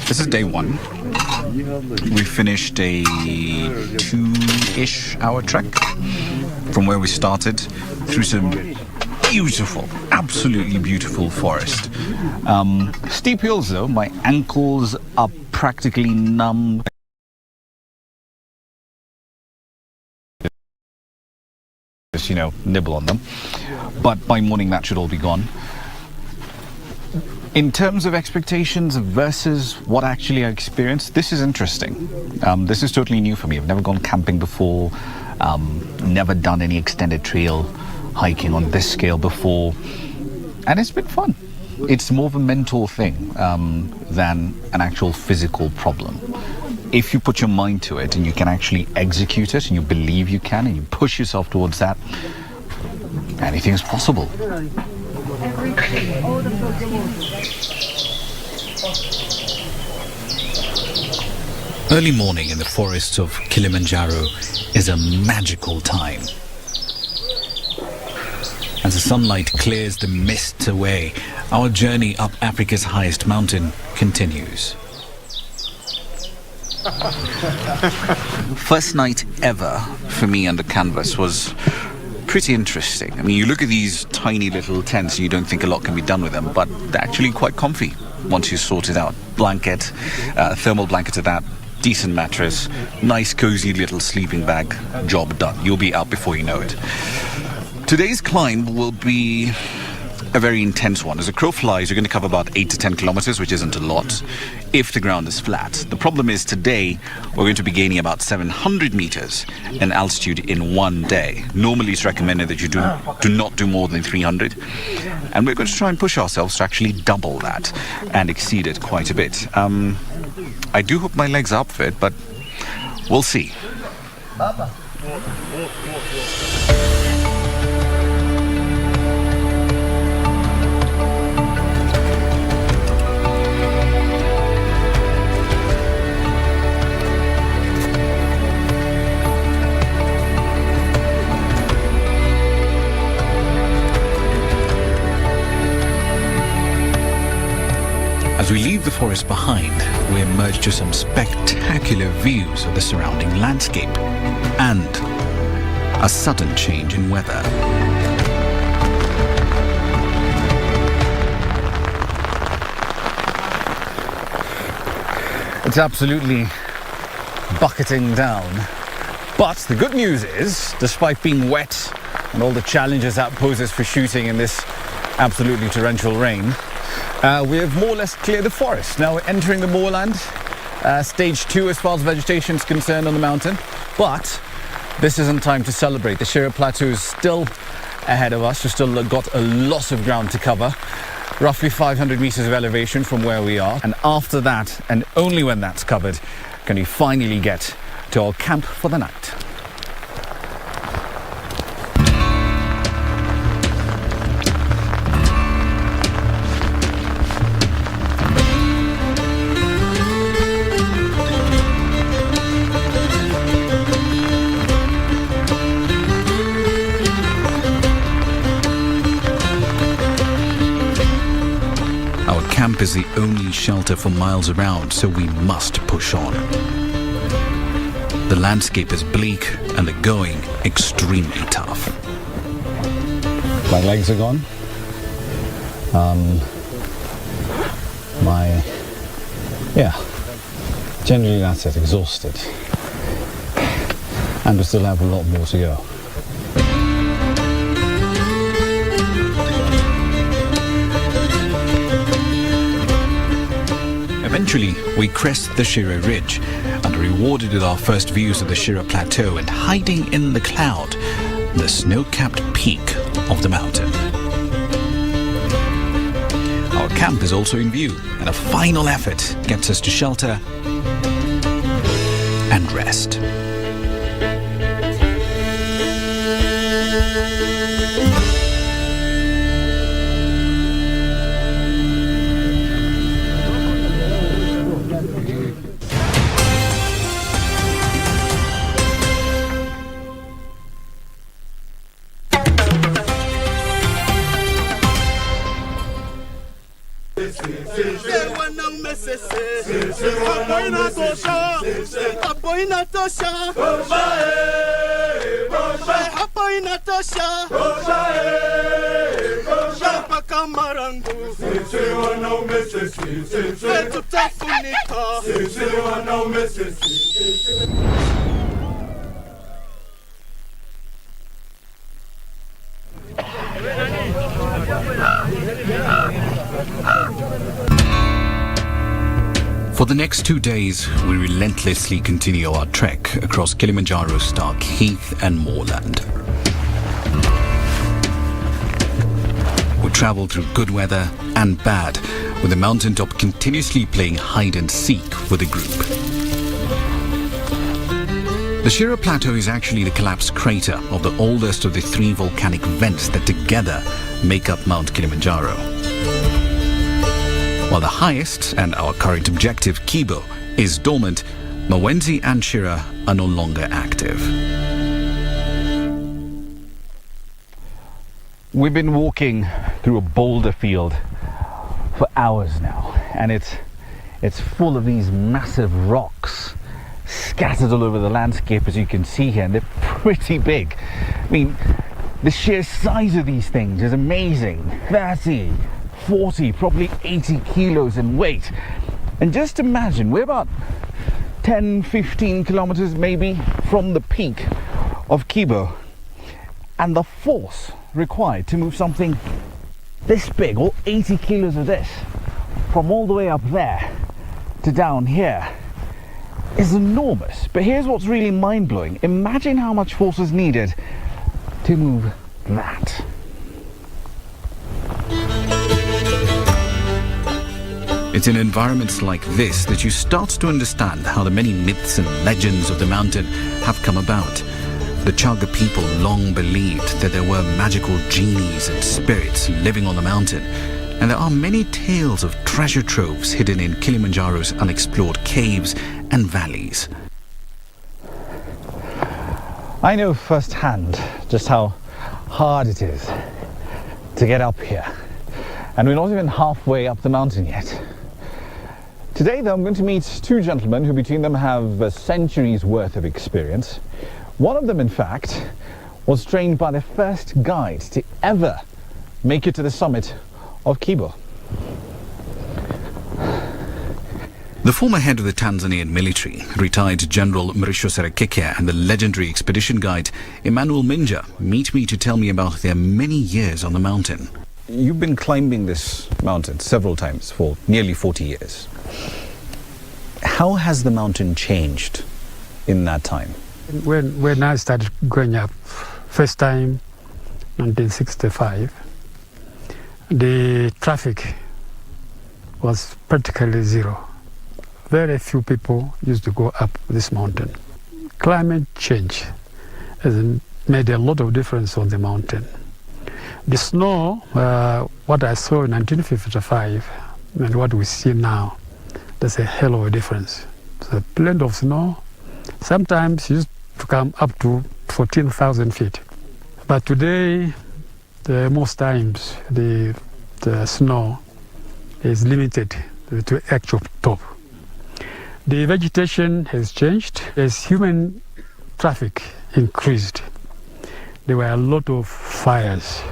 This is day one. We finished a 2-ish hour trek from where we started through some beautiful, absolutely beautiful forest. Steep hills though, my ankles are practically numb. Just, nibble on them. But by morning that should all be gone. In terms of expectations versus what actually I experienced, this is interesting. This is totally new for me. I've never gone camping before, never done any extended trail hiking on this scale before, and it's been fun. It's more of a mental thing than an actual physical problem. If you put your mind to it and you can actually execute it and you believe you can and you push yourself towards that, anything's possible. Early morning in the forests of Kilimanjaro is a magical time. As the sunlight clears the mists away, our journey up Africa's highest mountain continues. First night ever for me under canvas was pretty interesting. I mean, you look at these tiny little tents and you don't think a lot can be done with them, but they're actually quite comfy once you sort it out. Blanket, thermal blanket to that, decent mattress, nice cozy little sleeping bag, job done. You'll be out before you know it. Today's climb will be a very intense one. As a crow flies, you're going to cover about 8 to 10 kilometers, which isn't a lot, if the ground is flat. The problem is today, we're going to be gaining about 700 meters in altitude in one day. Normally, it's recommended that you do not do more than 300. And we're going to try and push ourselves to actually double that and exceed it quite a bit. I do hope my legs are up for it, but we'll see. As we leave the forest behind, we emerge to some spectacular views of the surrounding landscape and a sudden change in weather. It's absolutely bucketing down. But the good news is, despite being wet and all the challenges that poses for shooting in this absolutely torrential rain, we have more or less cleared the forest. Now we're entering the moorland, stage 2 as far as vegetation is concerned on the mountain. But this isn't time to celebrate. The Shira Plateau is still ahead of us. We've still got a lot of ground to cover. Roughly 500 meters of elevation from where we are. And after that, and only when that's covered, can we finally get to our camp for the night. Camp is the only shelter for miles around, so we must push on. The landscape is bleak and the going extremely tough. My legs are gone. Generally that's it, exhausted. And we still have a lot more to go. Eventually, we crest the Shira Ridge and are rewarded with our first views of the Shira Plateau and hiding in the cloud, the snow-capped peak of the mountain. Our camp is also in view, and a final effort gets us to shelter and rest. For the next 2 days, we relentlessly continue our trek across Kilimanjaro's stark heath and moorland. We travel through good weather and bad, with the mountaintop continuously playing hide and seek with the group. The Shira Plateau is actually the collapsed crater of the oldest of the 3 volcanic vents that together make up Mount Kilimanjaro. While the highest, and our current objective, Kibo, is dormant, Mawenzi and Shira are no longer active. We've been walking through a boulder field for hours now, and it's full of these massive rocks scattered all over the landscape, as you can see here, and they're pretty big. I mean, the sheer size of these things is amazing. 30, 40, probably 80 kilos in weight. And just imagine, we're about 10, 15 kilometers maybe from the peak of Kibo, and the force required to move something this big, or 80 kilos of this, from all the way up there to down here is enormous. But here's what's really mind-blowing. Imagine how much force is needed to move that. It's in environments like this that you start to understand how the many myths and legends of the mountain have come about. The Chaga people long believed that there were magical genies and spirits living on the mountain, and there are many tales of treasure troves hidden in Kilimanjaro's unexplored caves and valleys. I know firsthand just how hard it is to get up here, and we're not even halfway up the mountain yet. Today, though, I'm going to meet two gentlemen who between them have a century's worth of experience. One of them, in fact, was trained by the first guide to ever make it to the summit of Kibo. The former head of the Tanzanian military, retired General Mrisho Serekeke, and the legendary expedition guide Emmanuel Minja meet me to tell me about their many years on the mountain. You've been climbing this mountain several times for nearly 40 years. How has the mountain changed in that time? When I started going up, first time, 1965, the traffic was practically zero. Very few people used to go up this mountain. Climate change has made a lot of difference on the mountain. The snow, what I saw in 1955 and what we see now, there's a hell of a difference. The plenty of snow, sometimes used to come up to 14,000 feet. But today, most times, the snow is limited to actual top. The vegetation has changed as human traffic increased. There were a lot of fires.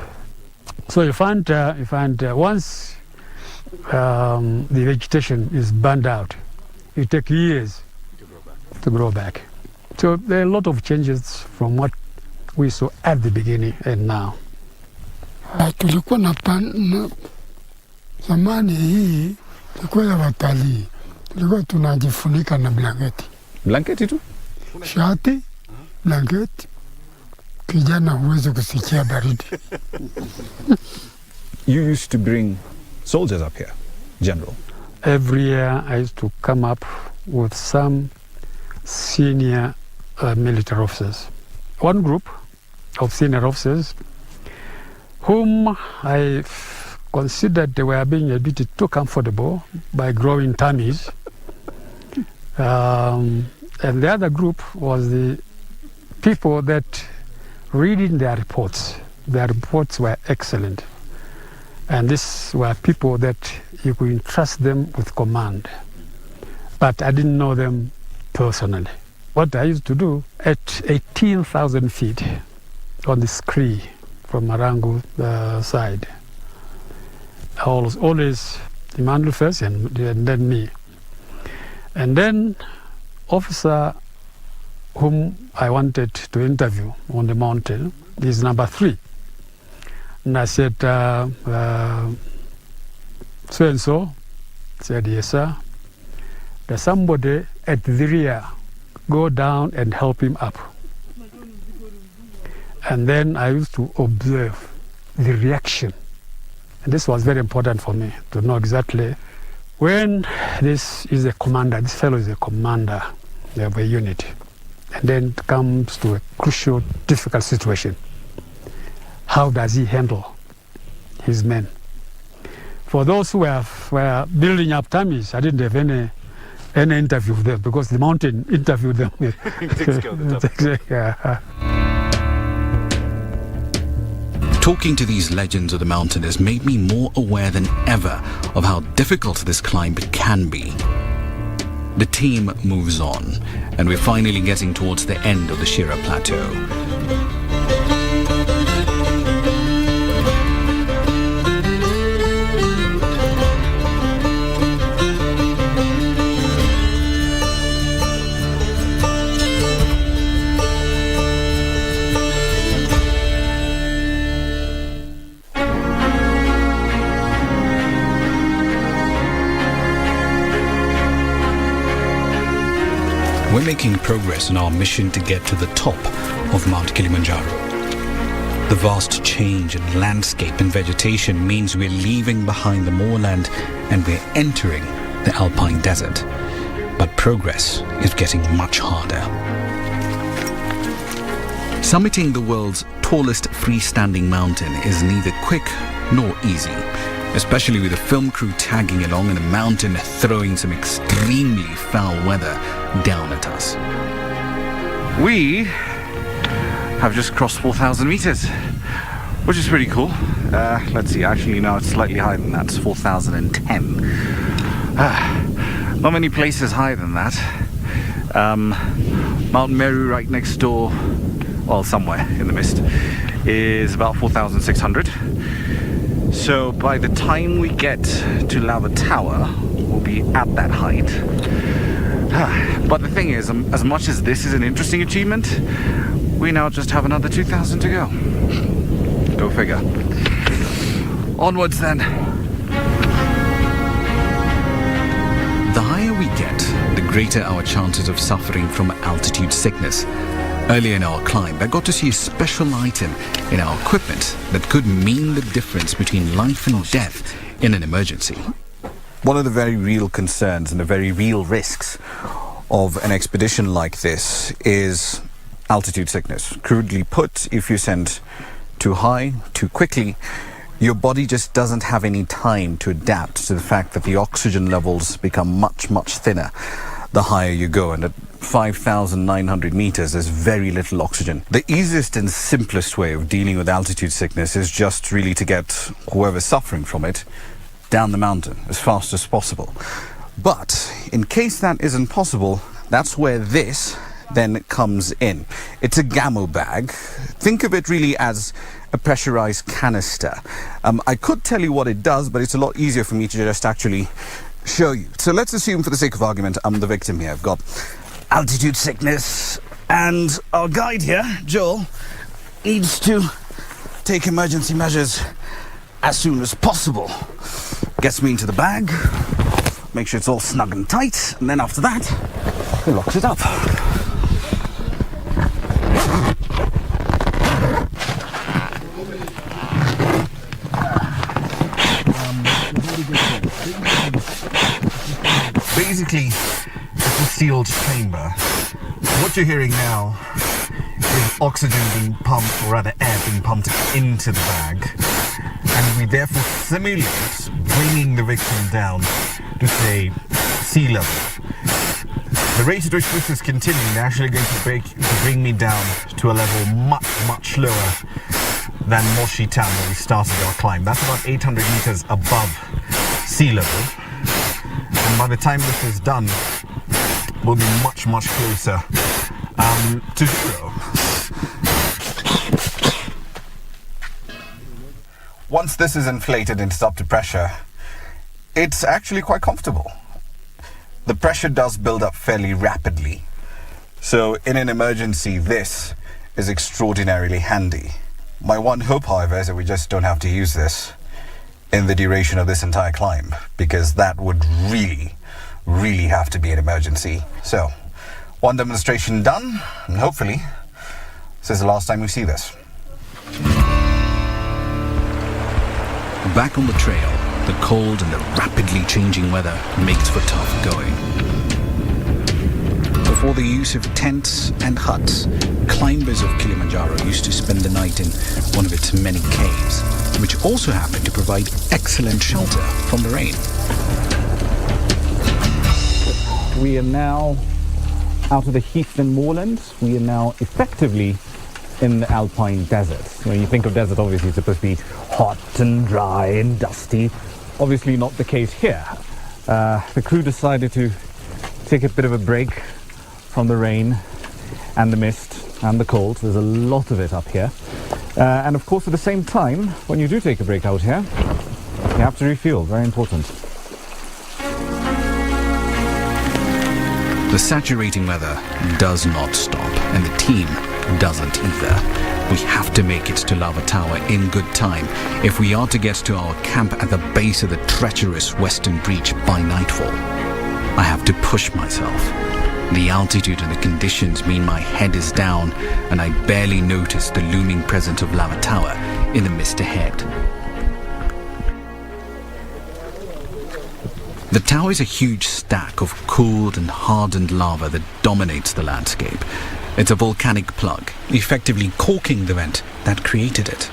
So you find once the vegetation is burned out, it takes years to grow back. So there are a lot of changes from what we saw at the beginning and now. Tulikuwa na zamani hii tulikuwa ya watalii. Tulikuwa tunajifunika na blanketi. Blanketi tu? Shati, blanketi. Kijana huwezi kusikia baridi. You used to bring soldiers up here, General. Every year I used to come up with some senior military officers. One group of senior officers whom I considered they were being a bit too comfortable by growing tummies. And the other group was the people that reading their reports. Their reports were excellent. And these were people that you could entrust them with command. But I didn't know them personally. What I used to do at 18,000 feet on the scree from Marangu side, I was always Emmanuel first and then me. And then officer whom I wanted to interview on the mountain is number 3. And I said, so-and-so, said, yes, sir. There's somebody at the rear. Go down and help him up. And then I used to observe the reaction. And this was very important for me to know exactly when this is a commander, this fellow is a commander of a unit, and then it comes to a crucial, difficult situation. How does he handle his men? For those who were building up tummies, I didn't have any interview with them because the mountain interviewed them. Talking to these legends of the mountain has made me more aware than ever of how difficult this climb can be. The team moves on, and we're finally getting towards the end of the Shira Plateau. We're making progress in our mission to get to the top of Mount Kilimanjaro. The vast change in landscape and vegetation means we're leaving behind the moorland and we're entering the alpine desert. But progress is getting much harder. Summiting the world's tallest freestanding mountain is neither quick nor easy, especially with a film crew tagging along and a mountain throwing some extremely foul weather down at us. We have just crossed 4,000 meters, which is pretty cool. Let's see, actually now it's slightly higher than that, it's 4,00010. Not many places higher than that. Mount Meru right next door, well, somewhere in the mist, is about 4,600. So by the time we get to Lava Tower, we'll be at that height. But the thing is, as much as this is an interesting achievement, we now just have another 2,000 to go. Go figure. Onwards then. The higher we get, the greater our chances of suffering from altitude sickness. Earlier in our climb, I got to see a special item in our equipment that could mean the difference between life and death in an emergency. One of the very real concerns and the very real risks of an expedition like this is altitude sickness. Crudely put, if you send too high, too quickly, your body just doesn't have any time to adapt to the fact that the oxygen levels become much, much thinner the higher you go, and at 5,900 meters there's very little oxygen. The easiest and simplest way of dealing with altitude sickness is just really to get whoever's suffering from it down the mountain as fast as possible. But in case that isn't possible, that's where this then comes in. It's a gammo bag. Think of it really as a pressurized canister. I could tell you what it does, but it's a lot easier for me to just actually show you. So let's assume, for the sake of argument, I'm the victim here. I've got altitude sickness, and our guide here, Joel, needs to take emergency measures as soon as possible. Gets me into the bag, make sure it's all snug and tight, and then after that, he locks it up. Basically, it's a sealed chamber. What you're hearing now is oxygen being pumped, or rather air being pumped into the bag. And we therefore simulate bringing the victim down to, say, sea level. The rate at which this is continuing, they're actually going to bring me down to a level much, much lower than Moshi Town, where we started our climb. That's about 800 meters above sea level. And by the time this is done, we'll be much, much closer to zero. Once this is inflated and it's up to pressure, it's actually quite comfortable. The pressure does build up fairly rapidly. So in an emergency, this is extraordinarily handy. My one hope, however, is that we just don't have to use this in the duration of this entire climb, because that would really, really have to be an emergency. So, one demonstration done, and hopefully, this is the last time we see this. Back on the trail, the cold and the rapidly changing weather makes for tough going. Before the use of tents and huts, climbers of Kilimanjaro used to spend the night in one of its many caves, which also happened to provide excellent shelter from the rain. We are now out of the heath and moorlands. We are now effectively in the alpine desert. When you think of desert, obviously it's supposed to be hot and dry and dusty. Obviously not the case here. The crew decided to take a bit of a break from the rain and the mist and the cold. There's a lot of it up here. And of course, at the same time, when you do take a break out here, you have to refuel. Very important. The saturating weather does not stop, and the team doesn't either. We have to make it to Lava Tower in good time if we are to get to our camp at the base of the treacherous Western Breach by nightfall. I have to push myself. The altitude and the conditions mean my head is down, and I barely notice the looming presence of Lava Tower in the mist ahead. The tower is a huge stack of cooled and hardened lava that dominates the landscape. It's a volcanic plug, effectively corking the vent that created it.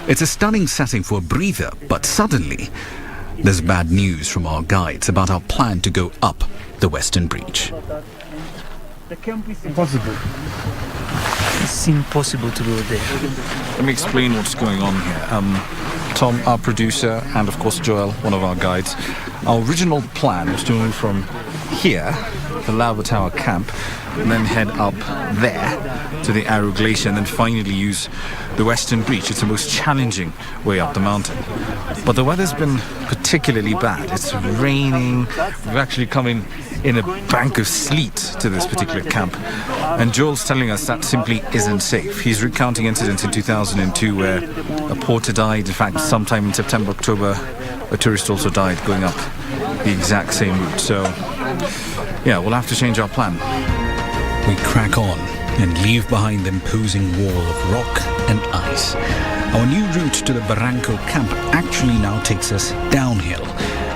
It's a stunning setting for a breather, but suddenly, there's bad news from our guides about our plan to go up the Western Breach. The camp is impossible. It's impossible to go there. Let me explain what's going on here. Tom, our producer, and of course Joel, one of our guides. Our original plan was to move from here, the Lava Tower camp, and then head up there to the Aru Glacier and then finally use the Western Breach. It's the most challenging way up the mountain. But the weather's been particularly bad. It's raining. We've actually come in a bank of sleet to this particular camp. And Joel's telling us that simply isn't safe. He's recounting incidents in 2002 where a porter died. In fact, sometime in September, October, a tourist also died going up the exact same route. So, yeah, we'll have to change our plan. We crack on and leave behind the imposing wall of rock and ice. Our new route to the Barranco camp actually now takes us downhill.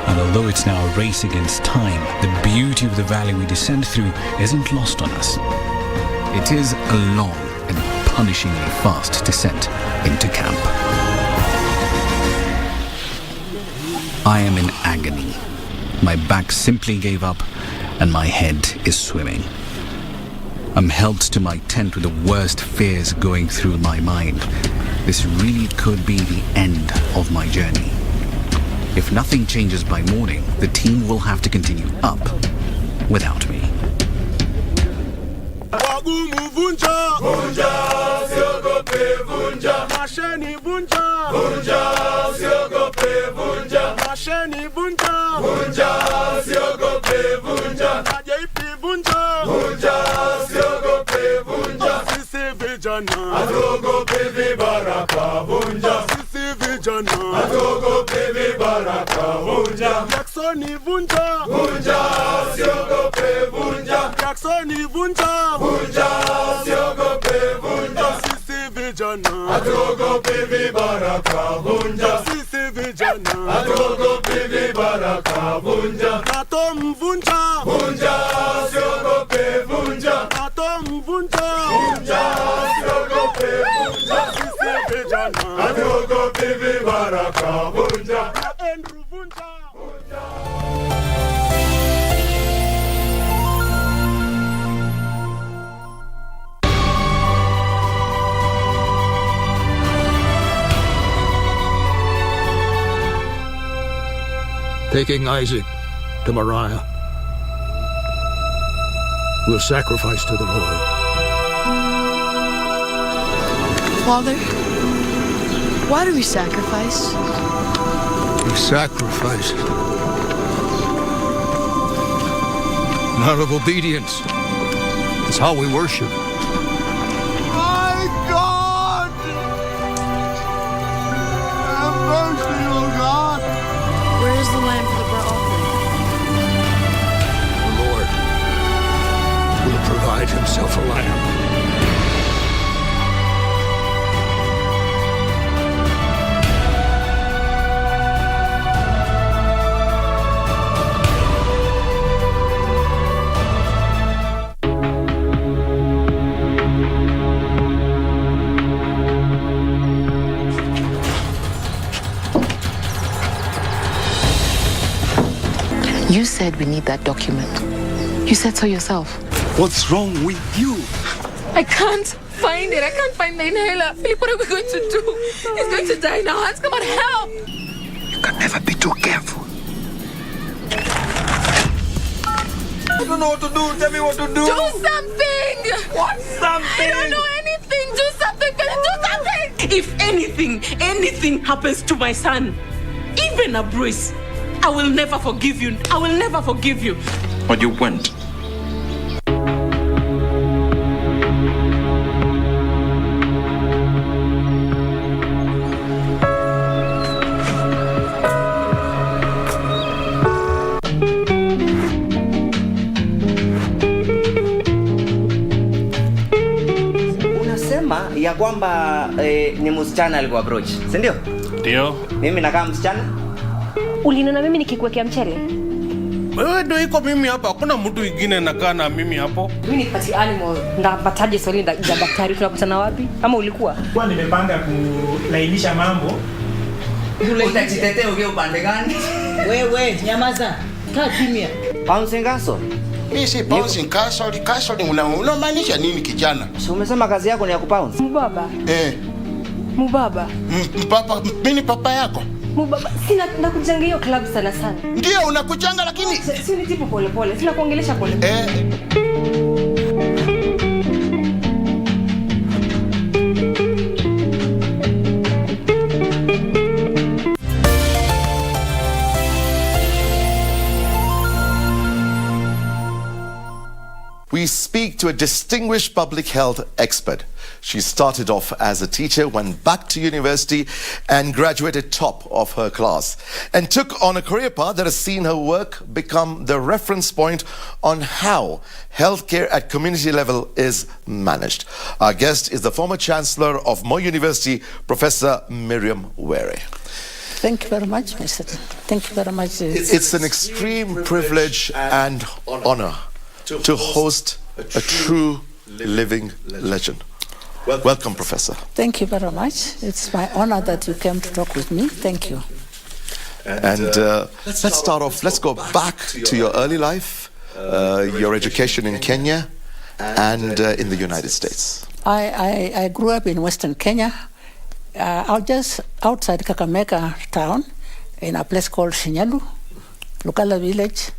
And although it's now a race against time, the beauty of the valley we descend through isn't lost on us. It is a long and punishingly fast descent into camp. I am in agony. My back simply gave up and my head is swimming. I'm held to my tent with the worst fears going through my mind. This really could be the end of my journey. If nothing changes by morning, the team will have to continue up without me. Taking Isaac to Moriah. We'll sacrifice to the Lord. Father, why do we sacrifice? We sacrifice out of obedience. It's how we worship. My God! Have mercy, O God! Where is the lamb for the burnt offering? The Lord will provide himself a lamb. You said we need that document. You said so yourself. What's wrong with you? I can't find it. I can't find the inhaler. Philip, what are we going to do? He's going to die in our hands. Come on, help! You can never be too careful. I don't know what to do. Tell me what to do. Do something! What something? I don't know anything. Do something, Philip. Do something! If anything happens to my son, even a bruise, I will never forgive you. I will never forgive you. But you went. Unasema ya kwamba ni msichana alikuwa approach, si ndio? Ndio. Mimi nakaa msichana? Uliniona mimi nikikuwekea mchele? Wewe ndio iko mimi hapa, hakuna mtu mwingine nakaa na mimi hapo. Mimi nipati animal, ndapataje swali za daktari, tunakutana wapi? Ama ulikuwa? Kwa nimepanga kulainisha mambo. Utajitetea ukiwa upande gani? Wewe, nyamaza. Kaa kimya. Bouncing castle. Mimi si bouncing castle, castle unamaanisha nini kijana? Si umesema kazi yako ni ya kubounce? Baba. Mubaba. Papa, mimi papa yako? Mubaba, sina nakujanga hiyo club sana sana. Ndio unakujanga lakini si ni tipo pole pole. Sina kuongelesha pole pole. We speak to a distinguished public health expert. She started off as a teacher, went back to university and graduated top of her class and took on a career path that has seen her work become the reference point on how healthcare at community level is managed. Our guest is the former Chancellor of Moi University, Professor Miriam Were. Thank you very much, Mr. Thank you very much. It's an extreme privilege and honor to host a true living legend. Welcome, Professor. Thank you very much. It's my honor that you came to talk with me. Thank you. And let's start off, let's go back to your early life, your education in Kenya and in the United States. I grew up in Western Kenya, just outside Kakamega town, in a place called Shinyalu, Lukala village.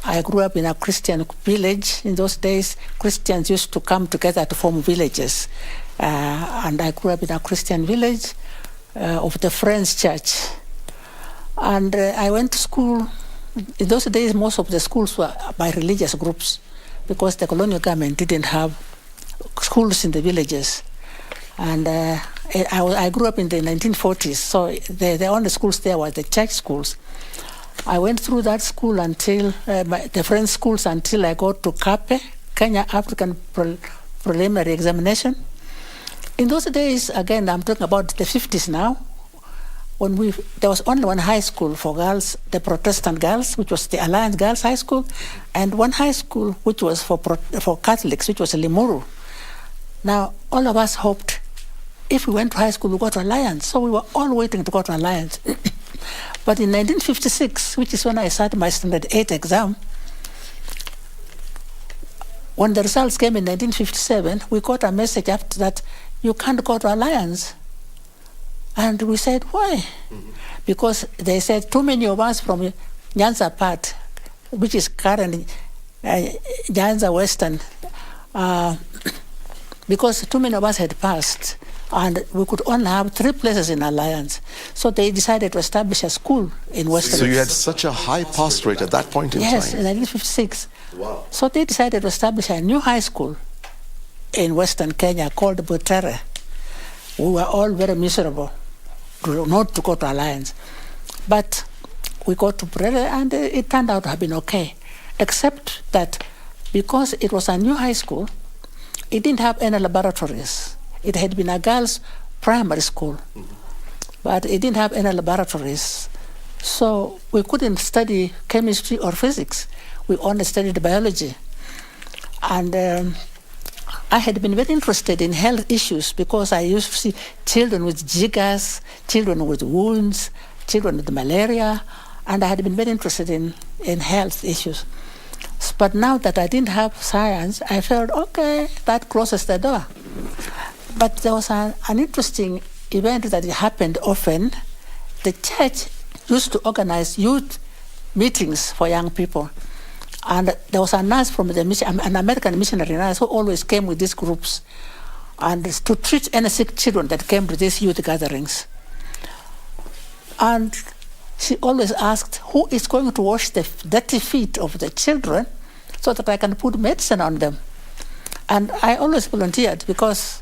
I grew up in a Christian village. In those days, Christians used to come together to form villages. And I grew up in a Christian village of the Friends Church. And I went to school. In those days, most of the schools were by religious groups because the colonial government didn't have schools in the villages. And I grew up in the 1940s, so the only schools there were the church schools. I went through that school until the French schools until I got to KAPE, Kenya African Preliminary Examination. In those days, again, I'm talking about the 50s now, when there was only one high school for girls, the Protestant girls, which was the Alliance Girls High School, and one high school which was for Catholics, which was Limuru. Now, all of us hoped if we went to high school, we got to Alliance, so we were all waiting to go to Alliance. But in 1956, which is when I started my Standard 8 exam, when the results came in 1957, we got a message after that, you can't go to Alliance. And we said, why? Mm-hmm. Because they said too many of us from Nyanza part, which is currently Nyanza Western, because too many of us had passed. And we could only have 3 places in Alliance. So they decided to establish a school in Western. So you had such a high pass rate at that point in time? Yes, in 1956. Wow. So they decided to establish a new high school in Western Kenya called Butere. We were all very miserable not to go to Alliance. But we got to Butere and it turned out to have been okay. Except that because it was a new high school, it didn't have any laboratories. It had been a girls' primary school, but it didn't have any laboratories. So we couldn't study chemistry or physics. We only studied biology. And I had been very interested in health issues because I used to see children with jiggers, children with wounds, children with malaria, and I had been very interested in health issues. But now that I didn't have science, I felt, okay, that closes the door. But there was an interesting event that happened often. The church used to organize youth meetings for young people. And there was a nurse from an American missionary nurse who always came with these groups and to treat any sick children that came to these youth gatherings. And she always asked, who is going to wash the dirty feet of the children so that I can put medicine on them? And I always volunteered because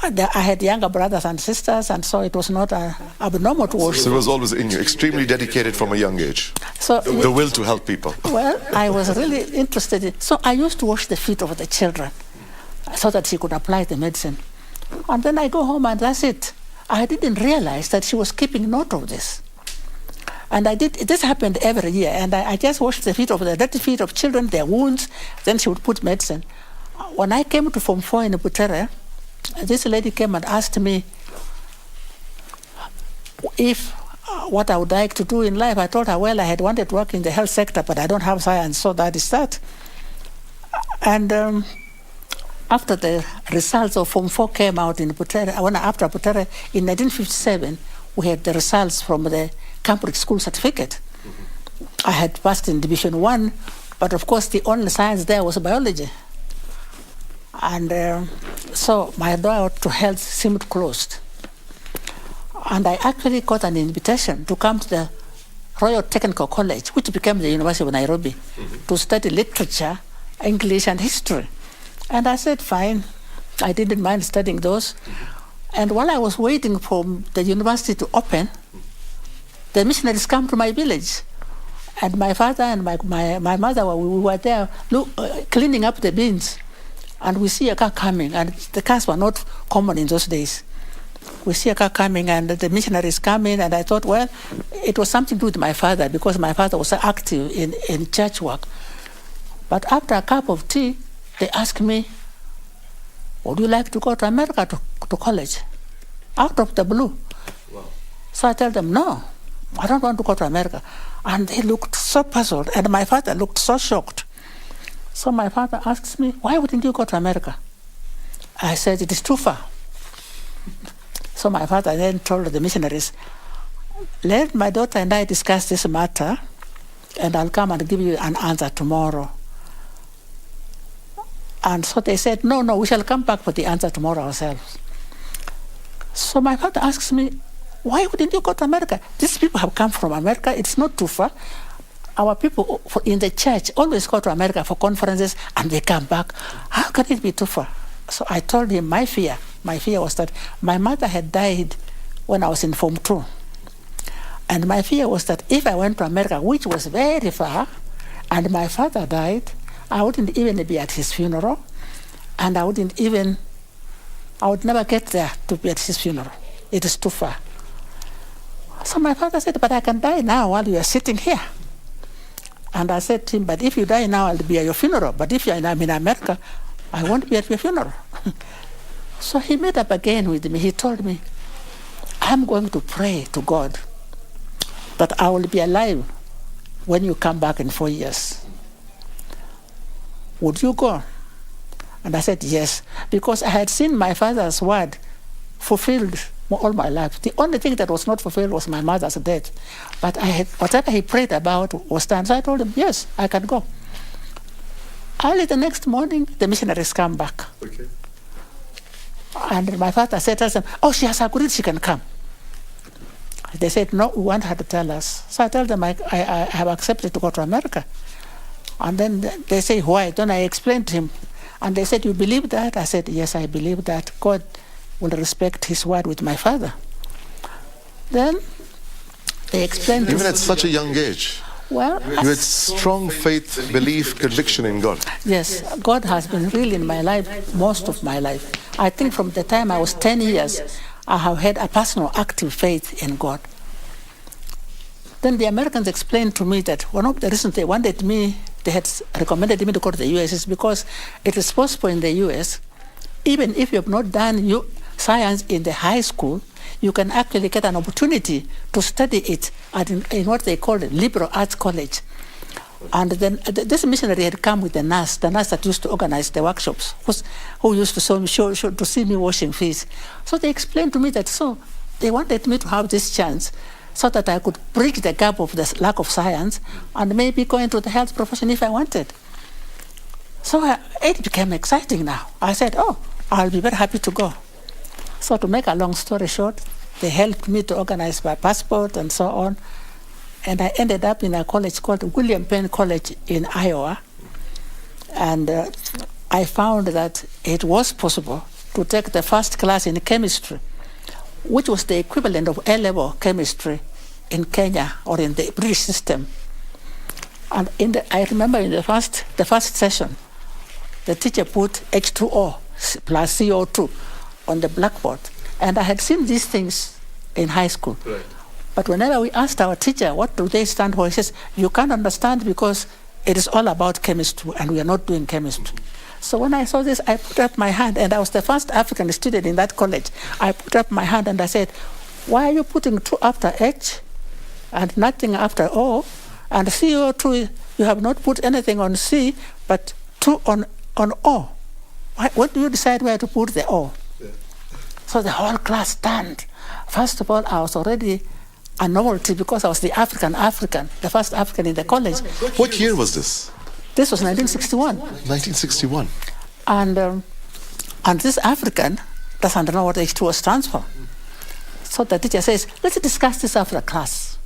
I had younger brothers and sisters, and so it was not abnormal to wash. So it was always in you, extremely dedicated from a young age. So the will to help people. Well, I was really interested in, so I used to wash the feet of the children so that she could apply the medicine. And then I go home and that's it. I didn't realize that she was keeping note of this. And this happened every year, and I just washed the dirty feet of children, their wounds, then she would put medicine. When I came to Form 4 in Butere, this lady came and asked me if what I would like to do in life. I told her, well, I had wanted to work in the health sector, but I don't have science, so that is that. And after the results of Form 4 came out in Butere, after Butere, in 1957, we had the results from the Cambridge School Certificate. I had passed in Division 1, but of course the only science there was biology. And so my door to health seemed closed. And I actually got an invitation to come to the Royal Technical College, which became the University of Nairobi, to study literature, English, and history. And I said, fine. I didn't mind studying those. And while I was waiting for the university to open, the missionaries came to my village. And my father and my mother, we were there cleaning up the bins. And we see a car coming, and the cars were not common in those days. We see a car coming, and the missionaries come in, and I thought, well, it was something to do with my father, because my father was active in church work. But after a cup of tea, they asked me, would you like to go to America to college? Out of the blue. Wow. So I tell them, no, I don't want to go to America. And they looked so puzzled, and my father looked so shocked. So my father asks me, why wouldn't you go to America? I said, it is too far. So my father then told the missionaries, let my daughter and I discuss this matter, and I'll come and give you an answer tomorrow. And so they said, no, we shall come back for the answer tomorrow ourselves. So my father asks me, why wouldn't you go to America? These people have come from America. It's not too far. Our people in the church always go to America for conferences, and they come back. How can it be too far? So I told him my fear was that my mother had died when I was in Form 2. And my fear was that if I went to America, which was very far, and my father died, I wouldn't even be at his funeral, and I would never get there to be at his funeral. It is too far. So my father said, but I can die now while you are sitting here. And I said to him, but if you die now, I'll be at your funeral. But if I'm in America, I won't be at your funeral. So he met up again with me. He told me, I'm going to pray to God that I will be alive when you come back in 4 years. Would you go? And I said, yes, because I had seen my father's word fulfilled all my life. The only thing that was not fulfilled was my mother's death. But whatever he prayed about was done. So I told him, yes, I can go. Early the next morning, the missionaries come back. Okay. And my father said to them, oh, she has agreed she can come. They said, no, we want her to tell us. So I told them I have accepted to go to America. And then they say, why? Then I explained to him. And they said, you believe that? I said, yes, I believe that God will respect his word with my father. Then they explained Even at such a young age. Well, you had strong faith, belief, conviction in God. Yes, God has been real in my life, most of my life. I think from the time I was 10 years, I have had a personal active faith in God. Then the Americans explained to me that one of the reasons they had recommended me to go to the US is because it is possible in the US, even if you have not done science in the high school, you can actually get an opportunity to study it in what they call the liberal arts college. And then this missionary had come with the nurse that used to organize the workshops, who used to see me washing feet. So they explained to me that they wanted me to have this chance so that I could bridge the gap of the lack of science and maybe go into the health profession if I wanted. So it became exciting now. I said, I'll be very happy to go. So to make a long story short, they helped me to organize my passport and so on. And I ended up in a college called William Penn College in Iowa. And I found that it was possible to take the first class in chemistry, which was the equivalent of A-level chemistry in Kenya or in the British system. And I remember in the first session, the teacher put H2O plus CO2 on the blackboard. And I had seen these things in high school. Right. But whenever we asked our teacher, what do they stand for? He says, you can't understand because it is all about chemistry and we are not doing chemistry. So when I saw this, I put up my hand, and I was the first African student in that college. I put up my hand and I said, why are you putting 2 after H and nothing after O? And CO2, you have not put anything on C, but 2 on O. What do you decide where to put the O? So the whole class stand. First of all, I was already a novelty because I was the African, the first African in the college. What year was this? This was 1961. 1961. And this African doesn't know what H2O stands for. So the teacher says, let's discuss this after class.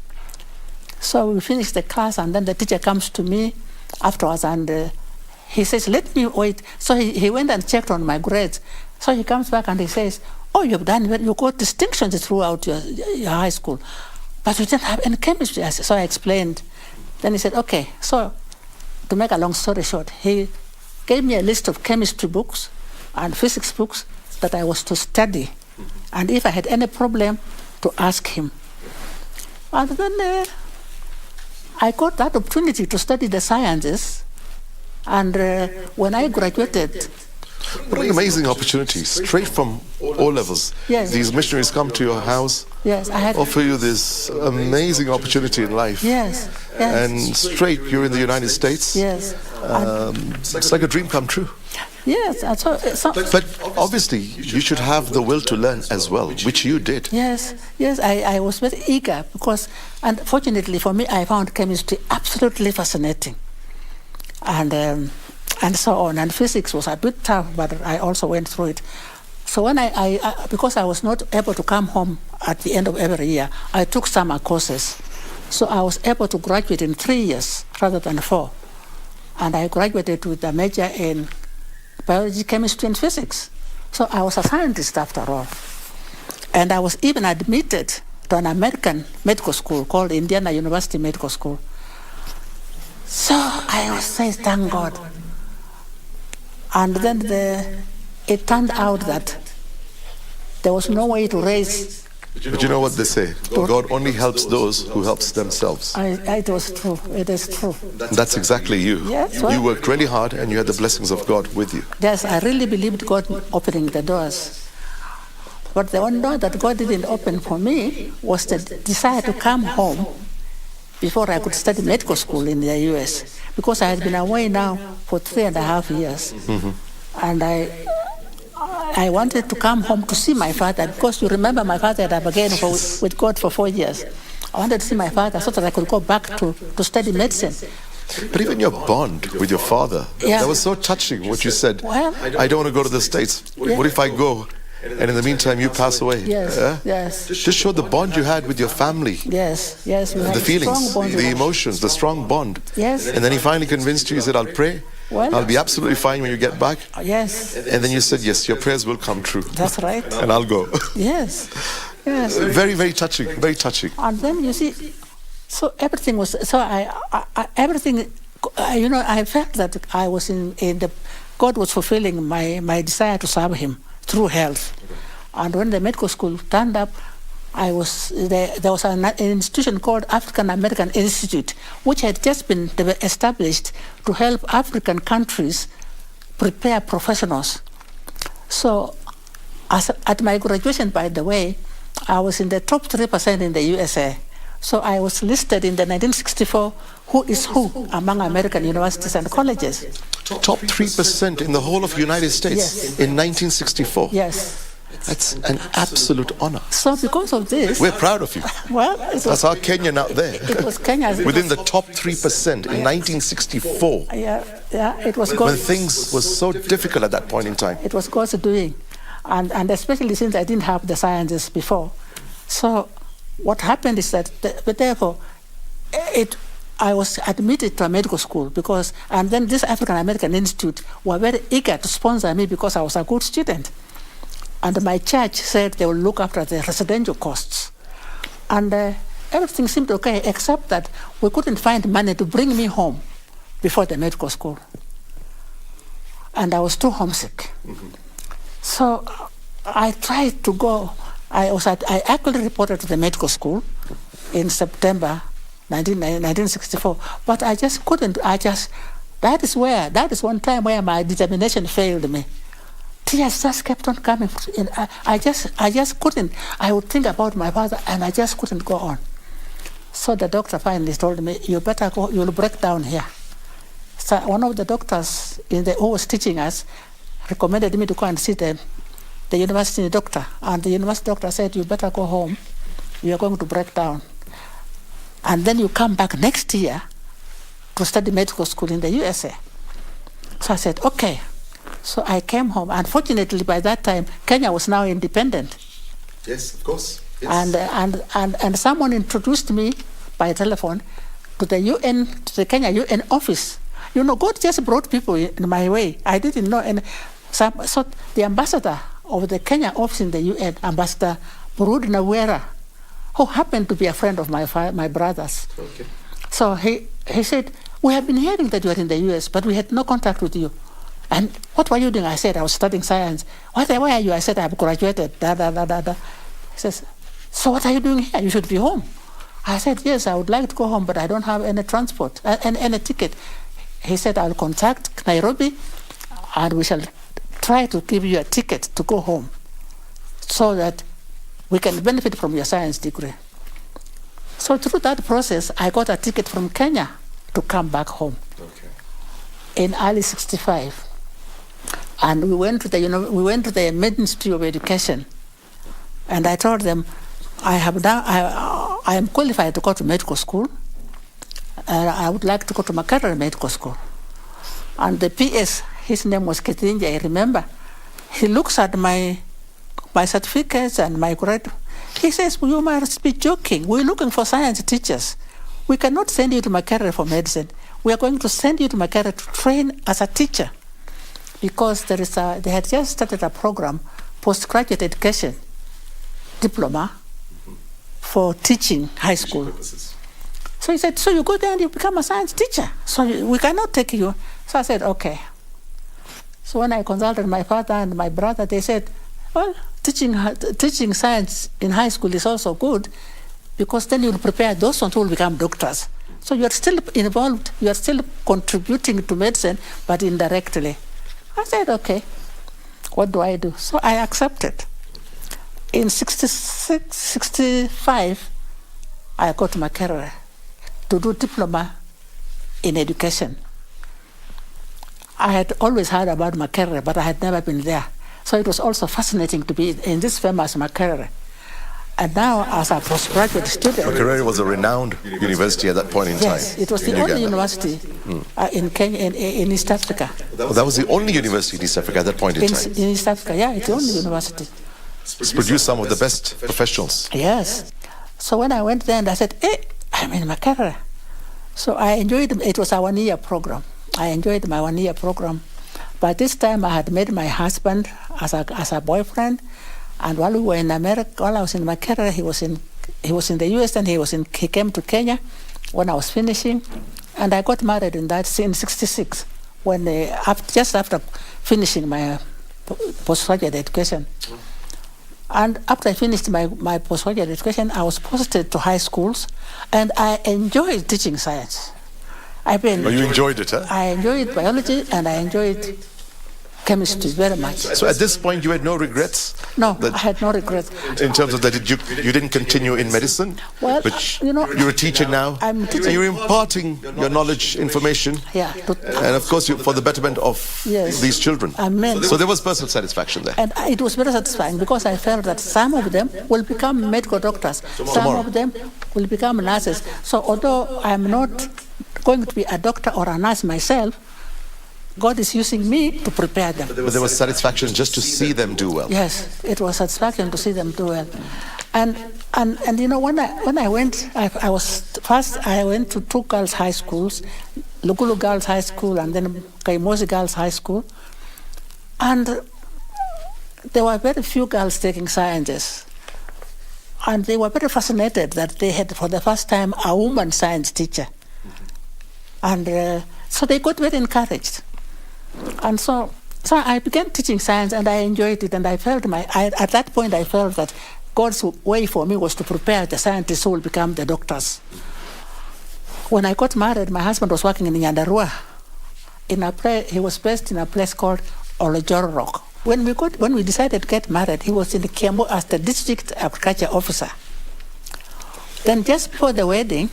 So we finish the class, and then the teacher comes to me afterwards, and he says, let me wait. So he went and checked on my grades. So he comes back and he says, oh, you've done well. You got distinctions throughout your high school, but you didn't have any chemistry. So I explained. Then he said, okay. So to make a long story short, he gave me a list of chemistry books and physics books that I was to study. And if I had any problem, to ask him. And then I got that opportunity to study the sciences. And when I graduated... What an amazing opportunity, straight from O levels. Yes. These missionaries come to your house, yes, offer you this amazing opportunity in life. Yes, yes. And straight, you're in the United States. Yes. It's like a dream come true. Yes. But obviously, you should have the will to learn as well, which you did. Yes, yes. I was very eager because, and fortunately for me, I found chemistry absolutely fascinating. And so on. And physics was a bit tough, but I also went through it. So when because I was not able to come home at the end of every year, I took summer courses. So I was able to graduate in 3 years rather than 4. And I graduated with a major in biology, chemistry, and physics. So I was a scientist after all. And I was even admitted to an American medical school called Indiana University Medical School. So I was saying, thank God. And then it turned out that there was no way to raise. But you know what they say? God only helps those who helps themselves. It was true. It is true. That's exactly you. Yes, well, you worked really hard and you had the blessings of God with you. Yes, I really believed God opening the doors. But the one door that God didn't open for me was the desire to come home before I could study medical school in the US. Because I had been away now for 3.5 years. Mm-hmm. And I wanted to come home to see my father, because you remember my father had bargained with God for 4 years. I wanted to see my father so that I could go back to study medicine. But even your bond with your father, that was so touching what you said. Well, I don't want to go to the States. Yeah. What if I go and in the meantime you pass away? Yes, yes. Just show the bond you had with your family. Yes, yes. We had The a feelings, strong bond. the emotions, the strong bond. Yes. And then he finally convinced you, he said, I'll pray. Well, I'll be absolutely fine when you get back. Yes. And then you said, yes, your prayers will come true. That's right. And I'll go. Yes. Yes. Very, very touching, very touching. And then you see, so everything was, so everything, I felt that I was in the, God was fulfilling my desire to serve him through health. And when the medical school turned up, there was an institution called African American Institute, which had just been established to help African countries prepare professionals. So at my graduation, by the way, I was in the top 3% in the USA. So I was listed in the 1964 who is who among American universities and colleges. Top 3% in the whole of the United States Yes. in 1964. Yes. That's an absolute honor. So because of this... We're proud of you. Well, That's our Kenyan out there. It was Kenya. Within the top 3% in 1964. Yeah, it was When things were so difficult at that point in time. It was God's doing. And especially since I didn't have the sciences before. So what happened is that, therefore, I was admitted to a medical school and then this African American Institute were very eager to sponsor me because I was a good student. And my church said they will look after the residential costs. And everything seemed okay, except that we couldn't find money to bring me home before the medical school. And I was too homesick. Mm-hmm. So I tried to go. I actually reported to the medical school in September 1964, but I just couldn't. That is one time where my determination failed me. Tears just kept on coming. I just couldn't. I would think about my father, and I just couldn't go on. So the doctor finally told me, "You better go. You'll break down here." So one of the doctors who was teaching us recommended me to go and see the university doctor. And the university doctor said, you better go home. You are going to break down. And then you come back next year to study medical school in the USA. So I said, okay. So I came home. Unfortunately, by that time, Kenya was now independent. Yes, of course. Yes. And someone introduced me by telephone to the UN, to the Kenya UN office. You know, God just brought people in my way. I didn't know. And so the ambassador of the Kenya office in the UN, Ambassador Burud Nawera, who happened to be a friend of my brother's. Okay. So he said, we have been hearing that you are in the US, but we had no contact with you. And what were you doing? I said, I was studying science. Where are you? I said, I've graduated. He says, so what are you doing here? You should be home. I said, yes, I would like to go home, but I don't have any transport, any ticket. He said, I'll contact Nairobi, and we shall try to give you a ticket to go home so that we can benefit from your science degree. So through that process, I got a ticket from Kenya to come back home. Okay. In early '65. And we went to the Ministry of Education, and I told them, I am qualified to go to medical school, and I would like to go to Makerere Medical School. And the PS, his name was Ketinja, I remember. He looks at my certificates and my grade. He says, well, you must be joking. We're looking for science teachers. We cannot send you to Makerere for medicine. We are going to send you to Makerere to train as a teacher, because they had just started a program, postgraduate education diploma for teaching high school. So he said, so you go there and you become a science teacher. So we cannot take you. So I said, okay. So when I consulted my father and my brother, they said, well, teaching science in high school is also good, because then you'll prepare those ones who will become doctors. So you are still involved, you are still contributing to medicine, but indirectly. I said, okay, what do I do? So I accepted. In 65, I got to Makerere to do diploma in education. I had always heard about Makerere, but I had never been there. So it was also fascinating to be in this famous Makerere. And now, as a postgraduate student... Makerere was a renowned university at that point in time. Yes, it was the only university in Kenya, in East Africa. That was the only university in East Africa at that point in time? In East Africa, yeah, it's the only university. It's produced some of the best professionals. Yes. So when I went there, and I said, hey, I'm in Makerere. So I enjoyed it. was a one-year program. I enjoyed my one-year program. By this time, I had met my husband as a boyfriend. And while we were in America, while I was in Makerere, he was in the US, and he came to Kenya when I was finishing, and I got married in '66, when just after finishing my postgraduate education. And after I finished my postgraduate education, I was posted to high schools, and I enjoyed teaching science. You enjoyed it, huh? I enjoyed biology, and I enjoyed chemistry very much. So at this point, you had no regrets? No, I had no regrets. In terms of that, you didn't continue in medicine? Well, but you're a teacher now. I'm teaching. And you're imparting your knowledge, information. Yeah. And of course, for the betterment of these children. Amen. So there was personal satisfaction there. And it was very satisfying, because I felt that some of them will become medical doctors. Some of them will become nurses. So although I'm not going to be a doctor or a nurse myself, God is using me to prepare them. But there was satisfaction just to see them do well. Yes, it was satisfaction to see them do well. And when I went, I went to two girls' high schools, Lugulu Girls' High School and then Kaimosi Girls' High School. And there were very few girls taking sciences. And they were very fascinated that they had, for the first time, a woman science teacher. And so they got very encouraged. And so I began teaching science, and I enjoyed it, and I felt at that point I felt that God's way for me was to prepare the scientists who will become the doctors. When I got married, my husband was working in Nyandarua. He was based in a place called Olojororok. When we decided to get married, he was in Kiambu as the district agriculture officer. Then just before the wedding,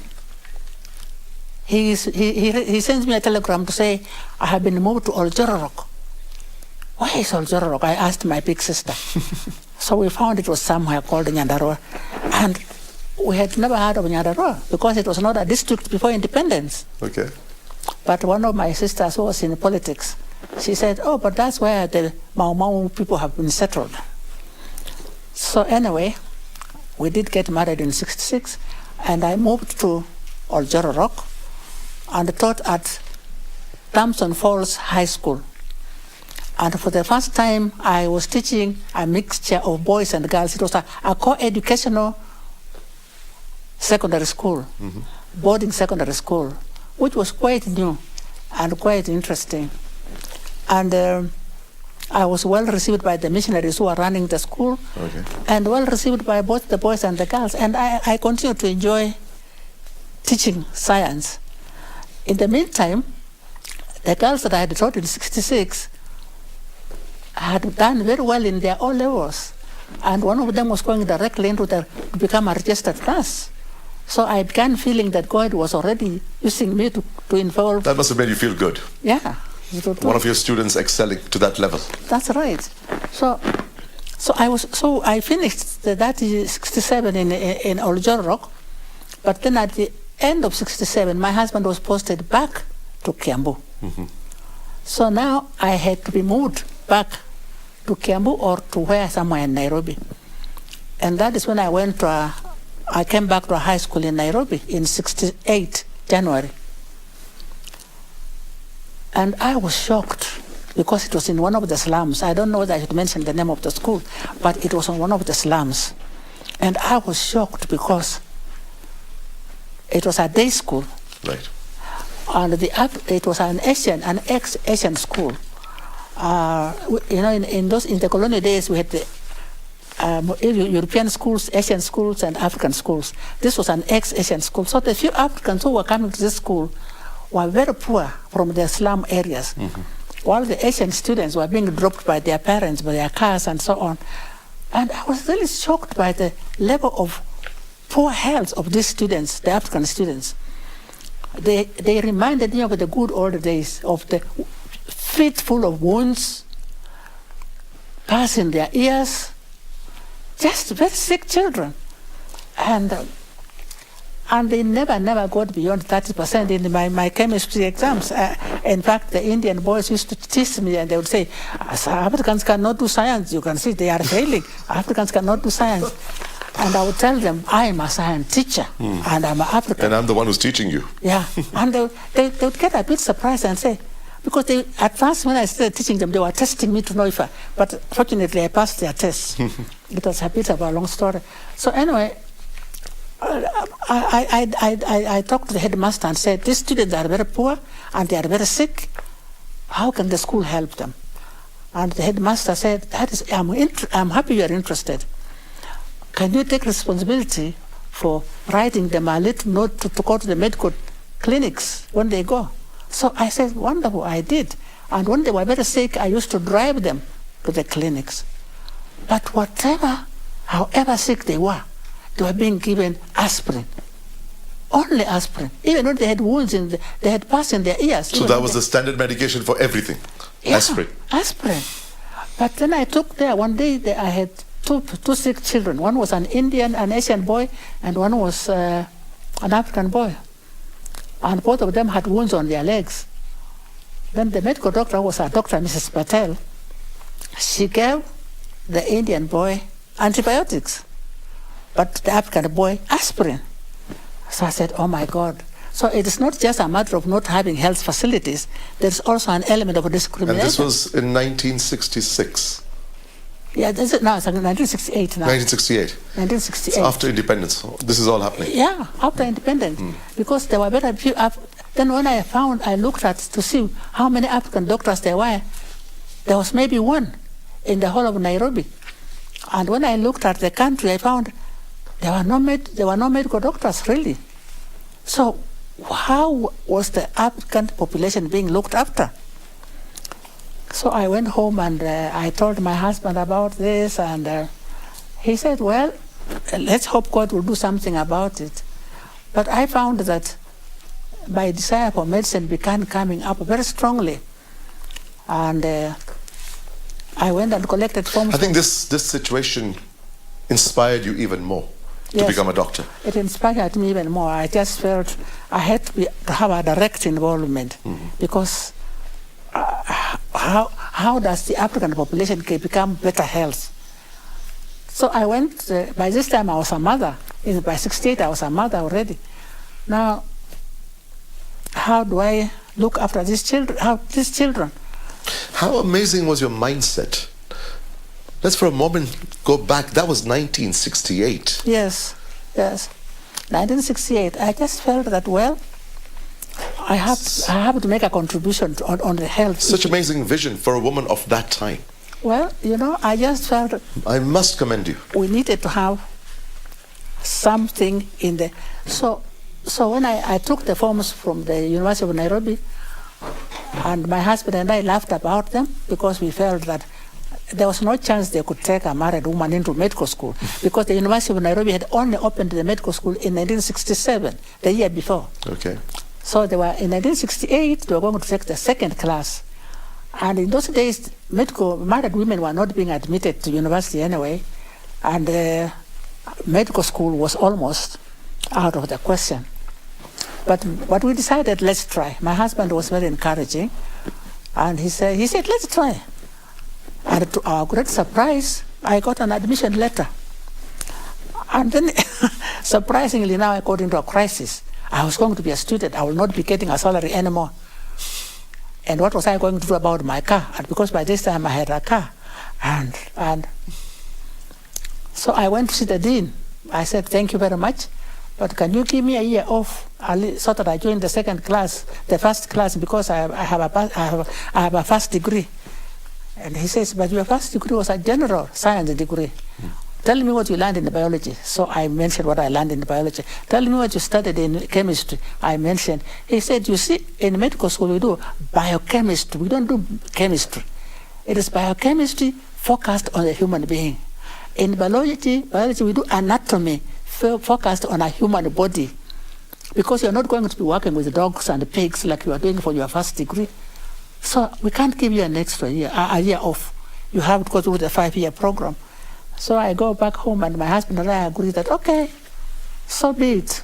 he sends me a telegram to say, I have been moved to Olojororok. where is Oljoro? I asked my big sister. So we found it was somewhere called Nyandarua. And we had never heard of Nyandarua because it was not a district before independence. Okay. But one of my sisters who was in politics, she said, oh, but that's where the Mau Mau people have been settled. So anyway, we did get married in 66, and I moved to Oljoro Rock and taught at Thompson Falls High School. And for the first time, I was teaching a mixture of boys and girls. It was a co-educational secondary school, boarding secondary school, which was quite new and quite interesting. And I was well received by the missionaries who were running the school, and well received by both the boys and the girls. And I continued to enjoy teaching science. In the meantime, the girls that I had taught in 66 had done very well in their O levels, and one of them was going directly into to become a registered nurse. So I began feeling that God was already using me to involve. That must have made you feel good. Yeah. One of your students excelling to that level. That's right. So I finished that 67 in Oljoro Rock, but then at the end of 67, my husband was posted back to Kiambu. So now I had to be moved back to Kiambu or to somewhere in Nairobi. And that is when I came back to a high school in Nairobi in 68, January. And I was shocked because it was in one of the slums. I don't know that I should mention the name of the school, but it was in one of the slums. And I was shocked because it was a day school. Right. And it was an ex-Asian school. In the colonial days, we had the European schools, Asian schools, and African schools. This was an ex-Asian school. So the few Africans who were coming to this school were very poor from their slum areas, while the Asian students were being dropped by their parents, by their cars, and so on. And I was really shocked by the level of poor health of these students, the African students. They reminded me of the good old days, of the feet full of wounds, pus in their ears, just very sick children. And they never got beyond 30% in my chemistry exams. In fact, the Indian boys used to tease me, and they would say, Africans cannot do science. You can see they are failing. Africans cannot do science. And I would tell them, I am a science teacher, and I'm an African. And I'm the one who's teaching you. Yeah. And they would get a bit surprised and say, because at first when I started teaching them, they were testing me to know if but fortunately I passed their tests. It was a bit of a long story. So anyway, I talked to the headmaster and said, these students are very poor and they are very sick. How can the school help them? And the headmaster said, I'm happy you are interested. Can you take responsibility for writing them a little note to go to the medical clinics when they go? So I said, wonderful, I did. And when they were very sick, I used to drive them to the clinics. But however sick they were being given aspirin. Only aspirin. Even when they had wounds, they had pus in their ears. So that was the standard medication for everything? Yeah, aspirin. Aspirin. But then I took there, one day I had two sick children. One was an Asian boy, and one was an African boy. And both of them had wounds on their legs. Then the medical doctor was a doctor, Mrs. Patel. She gave the Indian boy antibiotics, but the African boy aspirin. So I said, oh my God. So it is not just a matter of not having health facilities, there's also an element of discrimination. And this was in 1966? Yeah, it's 1968 now. 1968? 1968. So after independence, this is all happening? Yeah, after independence. Because there were very few. Then when I looked at to see how many African doctors there were, there was maybe one in the whole of Nairobi. And when I looked at the country, I found there were no medical doctors, really. So how was the African population being looked after? So I went home and I told my husband about this, and he said, well, let's hope God will do something about it. But I found that my desire for medicine began coming up very strongly. And I went and collected forms. I think this situation inspired you even more to become a doctor. It inspired me even more. I just felt I had to have a direct involvement because how does the African population become better health? So I went, by this time I was a mother. By 68 I was a mother already. Now, how do I look after these children? How amazing was your mindset? Let's for a moment go back. That was 1968. Yes. 1968. I just felt that, well, I have to make a contribution on the health. Such amazing vision for a woman of that time. Well, I just felt I must commend you. We needed to have something in the... So when I took the forms from the University of Nairobi, and my husband and I laughed about them because we felt that there was no chance they could take a married woman into medical school because the University of Nairobi had only opened the medical school in 1967, the year before. Okay. So they were in 1968, they were going to take the second class. And in those days, married women were not being admitted to university anyway, and medical school was almost out of the question. But we decided, let's try. My husband was very encouraging, and he said, let's try. And to our great surprise, I got an admission letter. And then, surprisingly now, I got into a crisis. I was going to be a student. I will not be getting a salary anymore. And what was I going to do about my car? And because by this time I had a car. And so I went to see the dean. I said, thank you very much, but can you give me a year off so that I join the second class, the first class, because I have a first degree. And he says, but your first degree was a general science degree. Tell me what you learned in biology. So I mentioned what I learned in biology. Tell me what you studied in chemistry. I mentioned. He said, you see, in medical school we do biochemistry. We don't do chemistry. It is biochemistry focused on the human being. In biology we do anatomy focused on a human body. Because you're not going to be working with dogs and pigs like you are doing for your first degree. So we can't give you an extra year, a year off. You have to go through the 5-year program. So I go back home and my husband and I agree that, okay, so be it.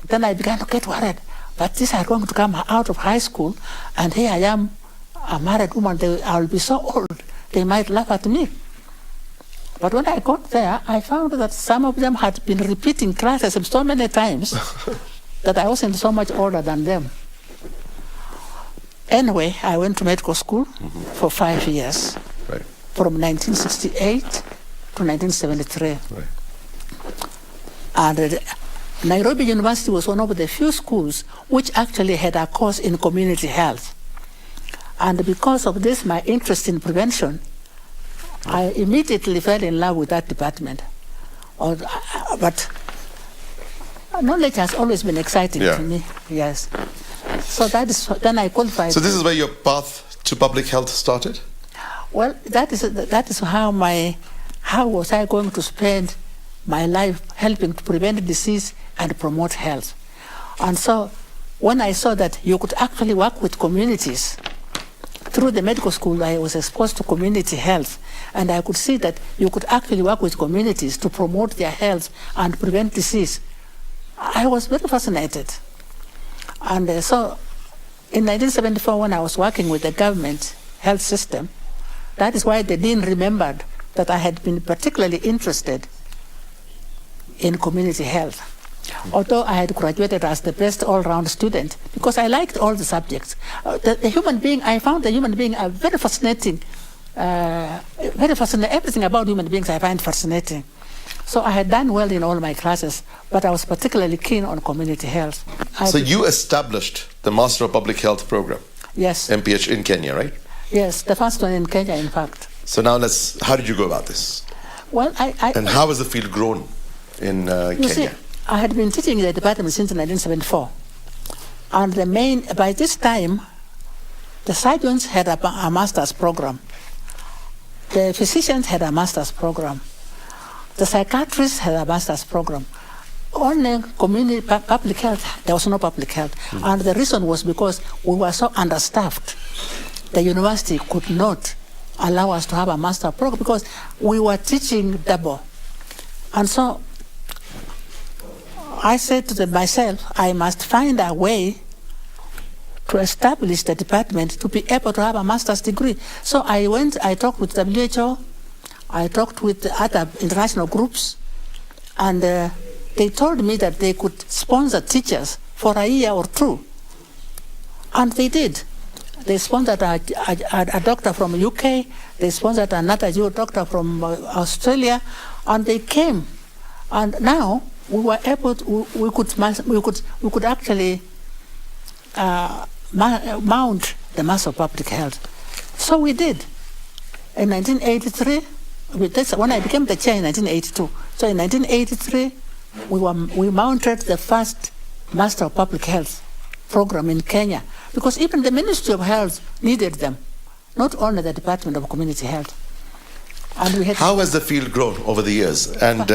Then I began to get worried. But these are going to come out of high school, and here I am, a married woman. I'll be so old, they might laugh at me. But when I got there, I found that some of them had been repeating classes so many times that I wasn't so much older than them. Anyway, I went to medical school for 5 years. Right. From 1968 to 1973. Right. And Nairobi University was one of the few schools which actually had a course in community health. And because of this, my interest in prevention, I immediately fell in love with that department. But knowledge has always been exciting to me, yes. So then I qualified. So this is where your path to public health started? Well, that is how was I going to spend my life helping to prevent disease and promote health. And so when I saw that you could actually work with communities, through the medical school I was exposed to community health, and I could see that you could actually work with communities to promote their health and prevent disease. I was very fascinated. And so in 1974, when I was working with the government health system, that is why the dean remembered that I had been particularly interested in community health. Although I had graduated as the best all-round student, because I liked all the subjects. The human being, I found the human being a very fascinating, everything about human beings I find fascinating. So I had done well in all my classes, but I was particularly keen on community health. So you established the Master of Public Health program? Yes. MPH in Kenya, right? Yes, the first one in Kenya, in fact. So now how did you go about this? Well, and how has the field grown in Kenya? See, I had been teaching in the department since 1974. And by this time, the surgeons had a master's program. The physicians had a master's program. The psychiatrists had a master's program. Only community public health, there was no public health. And the reason was because we were so understaffed. the university could not allow us to have a master program because we were teaching double. And so I said to myself, I must find a way to establish the department to be able to have a master's degree. So I talked with WHO, I talked with other international groups, and they told me that they could sponsor teachers for a year or two. And they did. They sponsored a doctor from the UK, they sponsored another doctor from Australia, and they came. And now we were able to, we could actually mount the Master of Public Health. So we did. In 1983, when I became the chair in 1982. So in 1983, we mounted the first Master of Public Health program in Kenya, because even the Ministry of Health needed them, not only the Department of Community Health. And we had how has the field grown over the years? And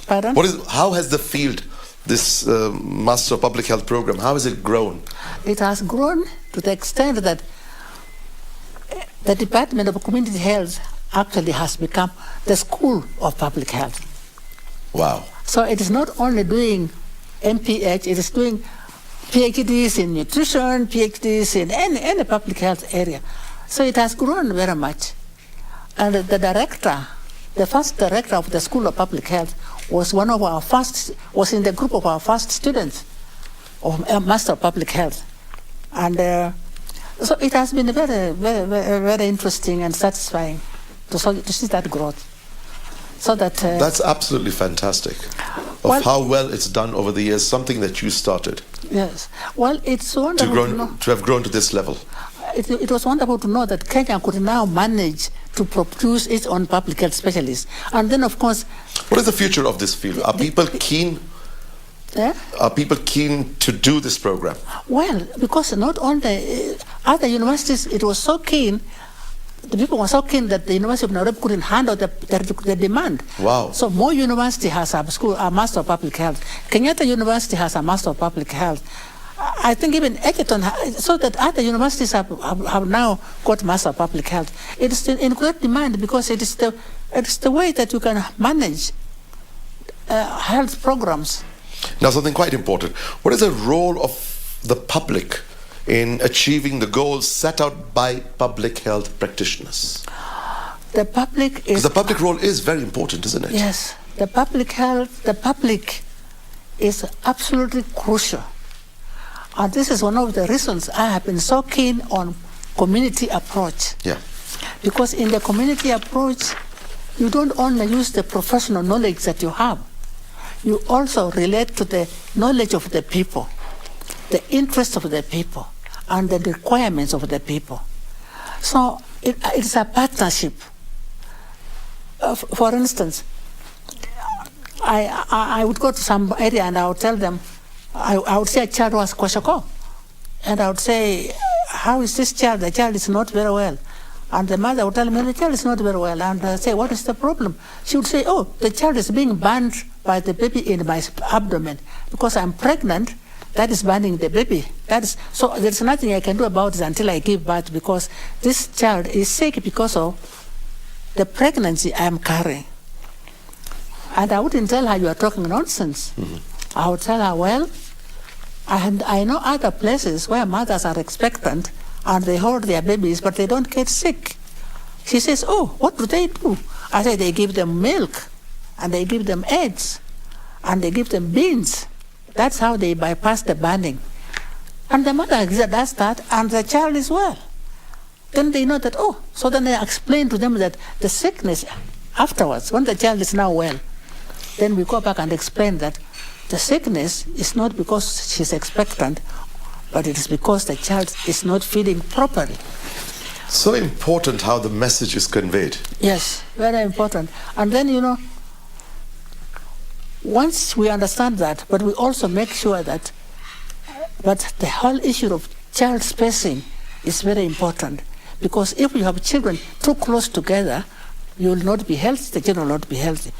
pardon? How has the field, this Master of Public Health program, how has it grown? It has grown to the extent that the Department of Community Health actually has become the School of Public Health. Wow. So it is not only doing MPH, it is doing PhDs in nutrition, PhDs in any public health area. So it has grown very much. And the director, the first director of the School of Public Health was was in the group of our first students of Master of Public Health. And so it has been very, very, very, very interesting and satisfying to see that growth. So that's absolutely fantastic. How well it's done over the years, something that you started. Yes. Well, it's wonderful to have grown to this level. It was wonderful to know that Kenya could now manage to produce its own public health specialists. And then, of course... What is the future of this field? Are people keen? Yeah? Are people keen to do this program? Well, because not only other universities, it was so keen. The people were so keen that the University of Nairobi couldn't handle the demand. Wow. So more university has a Master of Public Health. Kenyatta University has a Master of Public Health. I think even Egerton, so that other universities have now got Master of Public Health. It is in great demand because it is the way that you can manage health programs. Now, something quite important. What is the role of the public in achieving the goals set out by public health practitioners? The public role is very important, isn't it? Yes. The public is absolutely crucial. And this is one of the reasons I have been so keen on community approach. Yeah. Because in the community approach, you don't only use the professional knowledge that you have, you also relate to the knowledge of the people, the interests of the people, and the requirements of the people. So it's a partnership. For instance, I would go to some area and I would tell them, I would say a child was kwashako, and I would say, how is this child? The child is not very well. And the mother would tell me, the child is not very well. And I say, what is the problem? She would say, oh, the child is being burned by the baby in my abdomen. Because I'm pregnant, that is burning the baby. So there's nothing I can do about it until I give birth, because this child is sick because of the pregnancy I am carrying. And I wouldn't tell her you are talking nonsense. Mm-hmm. I would tell her, well, I know other places where mothers are expectant and they hold their babies, but they don't get sick. She says, oh, what do they do? I say, they give them milk, and they give them eggs, and they give them beans. That's how they bypass the burning. And the mother does that, and the child is well. Then they know that, oh, so then I explain to them that the sickness afterwards, when the child is now well, then we go back and explain that the sickness is not because she's expectant, but it is because the child is not feeding properly. So important how the message is conveyed. Yes, very important. And then, once we understand that, but we also make sure that, but the whole issue of child spacing is very important, because if you have children too close together, you will not be healthy, the children will not be healthy.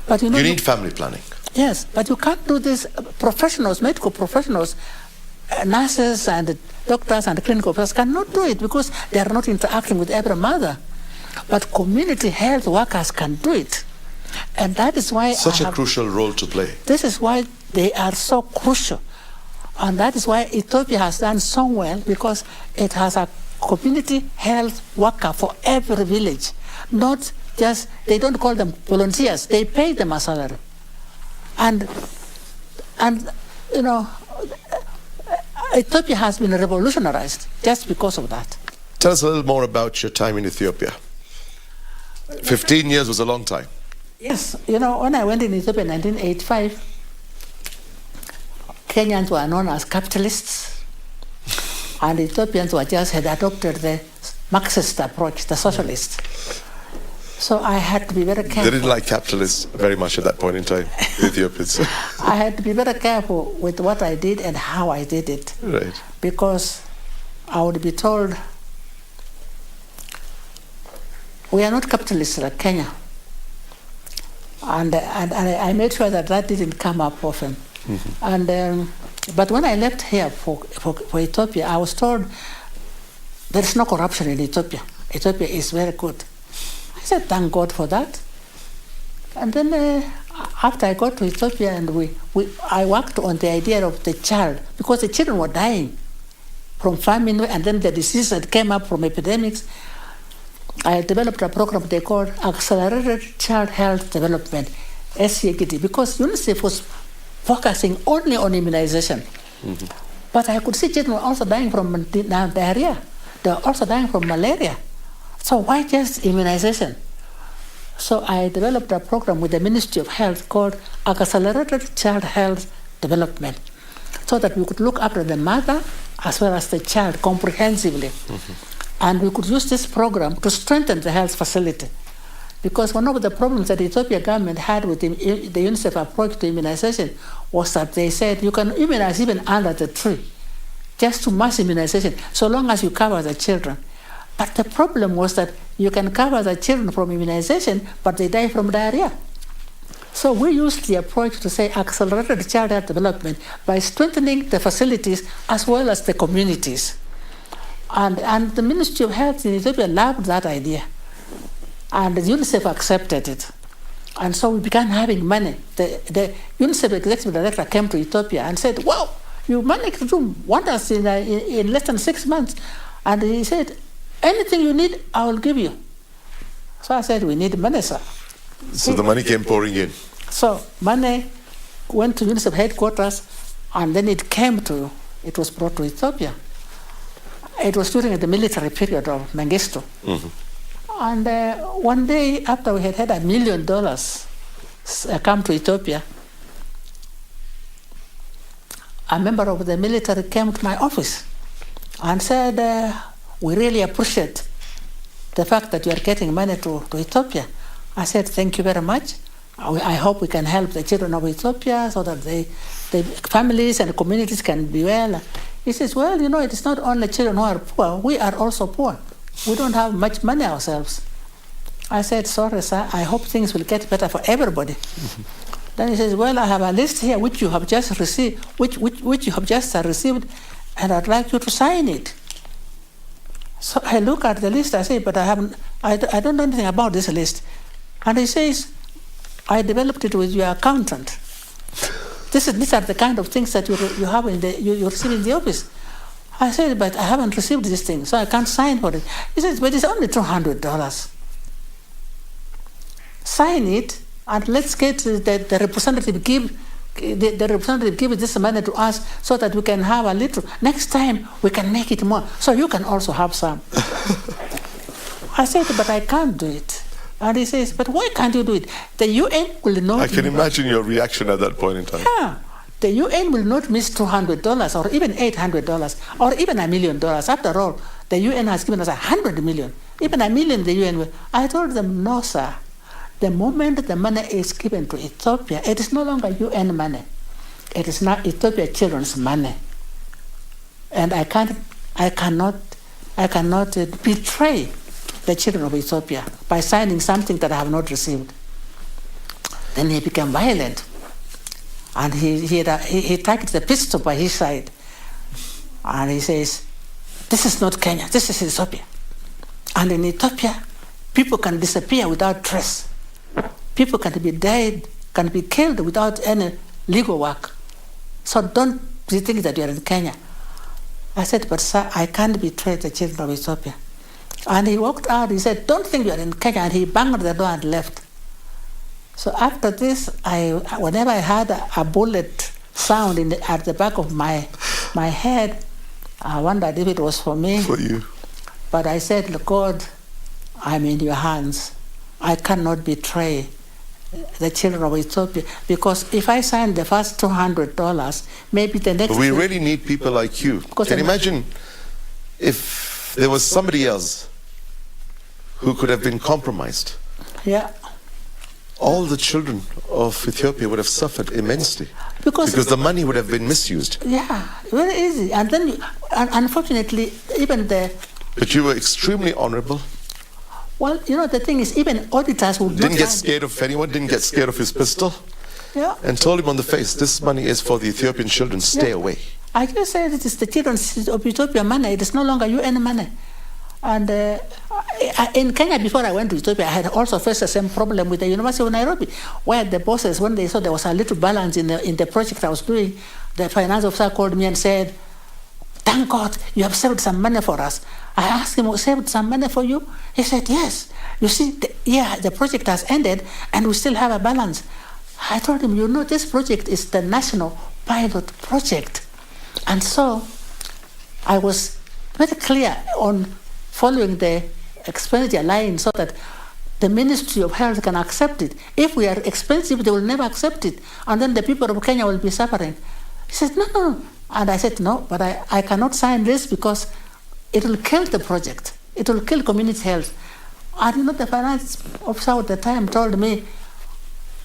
But you need family planning. Yes, but you can't do this. Professionals, medical professionals, nurses and doctors and clinical officers cannot do it because they are not interacting with every mother. But community health workers can do it. And that is why Such a crucial role to play. This is why they are so crucial. And that is why Ethiopia has done so well, because it has a community health worker for every village. Not just, they don't call them volunteers, they pay them a salary. And you know, Ethiopia has been revolutionized just because of that. Tell us a little more about your time in Ethiopia. 15 years was a long time. Yes, you know, when I went in Ethiopia in 1985, Kenyans were known as capitalists, and Ethiopians had adopted the Marxist approach, the socialist. So I had to be very careful. They didn't like capitalists very much at that point in time, Ethiopians. I had to be very careful with what I did and how I did it. Right. Because I would be told, we are not capitalists like Kenya. And I made sure that didn't come up often. And but when I left here for Ethiopia, I was told there is no corruption in Ethiopia. Ethiopia is very good. I said, thank God for that. And then after I got to Ethiopia, and I worked on the idea of the child, because the children were dying from famine, and then the disease that came up from epidemics. I developed a program they called Accelerated Child Health Development, SCAD, because UNICEF was focusing only on immunization. But I could see children were also dying from diarrhea. They were also dying from malaria. So why just immunization? So I developed a program with the Ministry of Health called Accelerated Child Health Development, so that we could look after the mother as well as the child comprehensively. And we could use this program to strengthen the health facility. Because one of the problems that the Ethiopia government had with the UNICEF approach to immunization was that they said you can immunize even under the tree, just to mass immunization, so long as you cover the children. But the problem was that you can cover the children from immunization, but they die from diarrhea. So we used the approach to say accelerated child health development by strengthening the facilities as well as the communities. And the Ministry of Health in Ethiopia loved that idea. And the UNICEF accepted it. And so we began having money. The UNICEF executive director came to Ethiopia and said, wow, you managed to do wonders in less than 6 months. And he said, anything you need, I will give you. So I said, we need money, sir. So the money came pouring in. So money went to UNICEF headquarters, and then it was brought to Ethiopia. It was during the military period of Mengistu. And one day, after we had $1 million come to Ethiopia, a member of the military came to my office and said, we really appreciate the fact that you are getting money to Ethiopia. I said, thank you very much. I hope we can help the children of Ethiopia so that the families and communities can be well. He says, well, you know, it is not only children who are poor, we are also poor. We don't have much money ourselves. I said, sorry, sir, I hope things will get better for everybody. Then he says, well, I have a list here which you have just received, which you have just received, and I'd like you to sign it. So I look at the list, I say, but I don't know anything about this list. And he says, I developed it with your accountant. These are the kind of things that you have you receive in the office. I said, but I haven't received this thing, so I can't sign for it. He says, but it's only $200. Sign it, and let's get the representative give this money to us so that we can have a little. Next time we can make it more, so you can also have some. I said, but I can't do it. And he says, but why can't you do it? The UN will not. I can imagine your reaction at that point in time. Yeah. The UN will not miss $200 or even $800 or even $1 million. After all, the UN has given us $100 million. Even $1 million the UN will. I told them, no, sir. The moment the money is given to Ethiopia, it is no longer UN money. It is now Ethiopia children's money. And I cannot betray the children of Ethiopia by signing something that I have not received. Then he became violent. And he tucked the pistol by his side. And he says, this is not Kenya, this is Ethiopia. And in Ethiopia, people can disappear without trace. People can be dead, can be killed without any legal work. So don't think that you are in Kenya. I said, but sir, I can't betray the children of Ethiopia. And he walked out, he said, don't think you are in Kenya, and he banged the door and left. So after this, whenever I had a bullet sound at the back of my head, I wondered if it was for me. For you. But I said, look, God, I'm in your hands. I cannot betray the children of Ethiopia, because if I sign the first $200, maybe the next... But we really need people like you. Can you imagine if there was somebody else who could have been compromised? Yeah. All the children of Ethiopia would have suffered immensely because the money would have been misused. Yeah, very easy. And then, unfortunately, even the... But you were extremely honorable. Well, you know, the thing is, even auditors would didn't get scared of anyone, didn't get scared of his pistol. Yeah. And told him on the face, this money is for the Ethiopian children, stay away. I just said it is the children of Ethiopia money, it is no longer UN money. And in Kenya, before I went to Ethiopia, I had also faced the same problem with the University of Nairobi, where the bosses, when they saw there was a little balance in the project I was doing, the finance officer called me and said, thank God, you have saved some money for us. I asked him, saved some money for you? He said, yes. You see, the project has ended and we still have a balance. I told him, you know, this project is the national pilot project. And so I was very clear on following the expenditure line so that the Ministry of Health can accept it. If we are expensive, they will never accept it. And then the people of Kenya will be suffering. He said, no. And I said, no, but I cannot sign this because it will kill the project. It will kill community health. And you know, the finance officer at the time told me,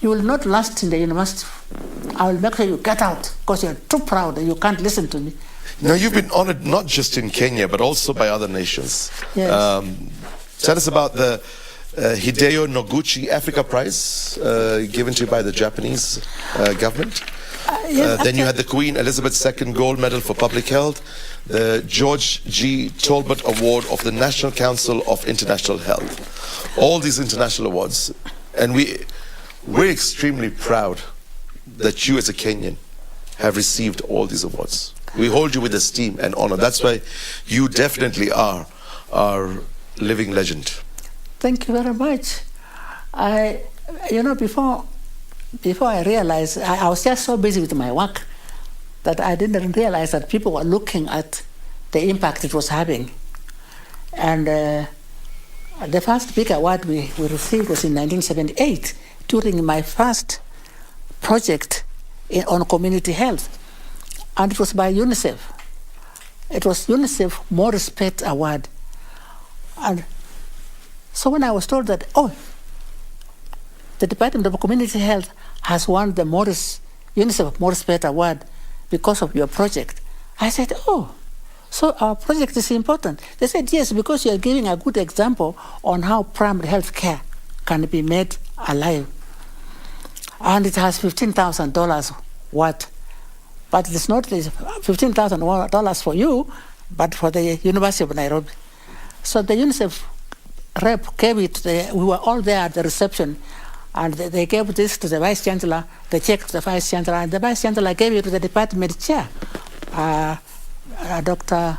you will not last in the university. I will make sure you get out because you're too proud and you can't listen to me. Now, you've been honored not just in Kenya, but also by other nations. Yes. Tell us about the Hideo Noguchi Africa Prize given to you by the Japanese government. Then you had the Queen Elizabeth II Gold Medal for Public Health, the George G. Talbot Award of the National Council of International Health. All these international awards. And we're extremely proud that you as a Kenyan have received all these awards. We hold you with esteem and honor. That's why you definitely are our living legend. Thank you very much. Before I realized, I was just so busy with my work that I didn't realize that people were looking at the impact it was having. And the first big award we received was in 1978 during my first project on community health. And it was by UNICEF. It was UNICEF More Respect Award. And so when I was told that, the Department of Community Health has won the UNICEF More Respect Award because of your project, I said, so our project is important. They said, yes, because you are giving a good example on how primary health care can be made alive. And it has $15,000 worth. But it's not $15,000 for you, but for the University of Nairobi. So the UNICEF rep gave it, we were all there at the reception, and they gave this to the Vice Chancellor, they checked the Vice Chancellor, and the Vice Chancellor gave it to the department chair, Dr.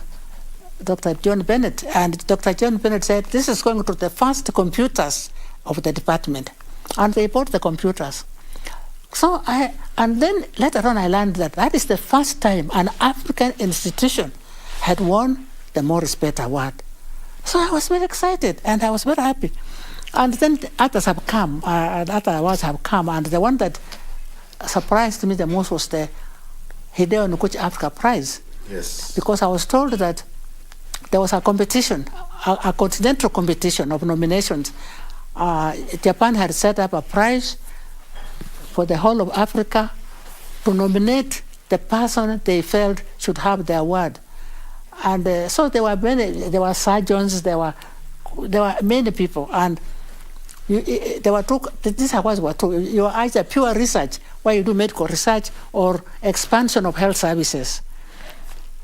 John Bennett. And Dr. John Bennett said, this is going to the first computers of the department. And they bought the computers. So and then later on I learned that is the first time an African institution had won the More Respect Award. So I was very excited and I was very happy. And then others have come, other awards have come, and the one that surprised me the most was the Hideo Noguchi Africa Prize. Yes. Because I was told that there was a competition, a continental competition of nominations. Japan had set up a prize for the whole of Africa to nominate the person they felt should have the award. And so there were surgeons, there were many people, and these awards were two. You are either pure research, where you do medical research, or expansion of health services.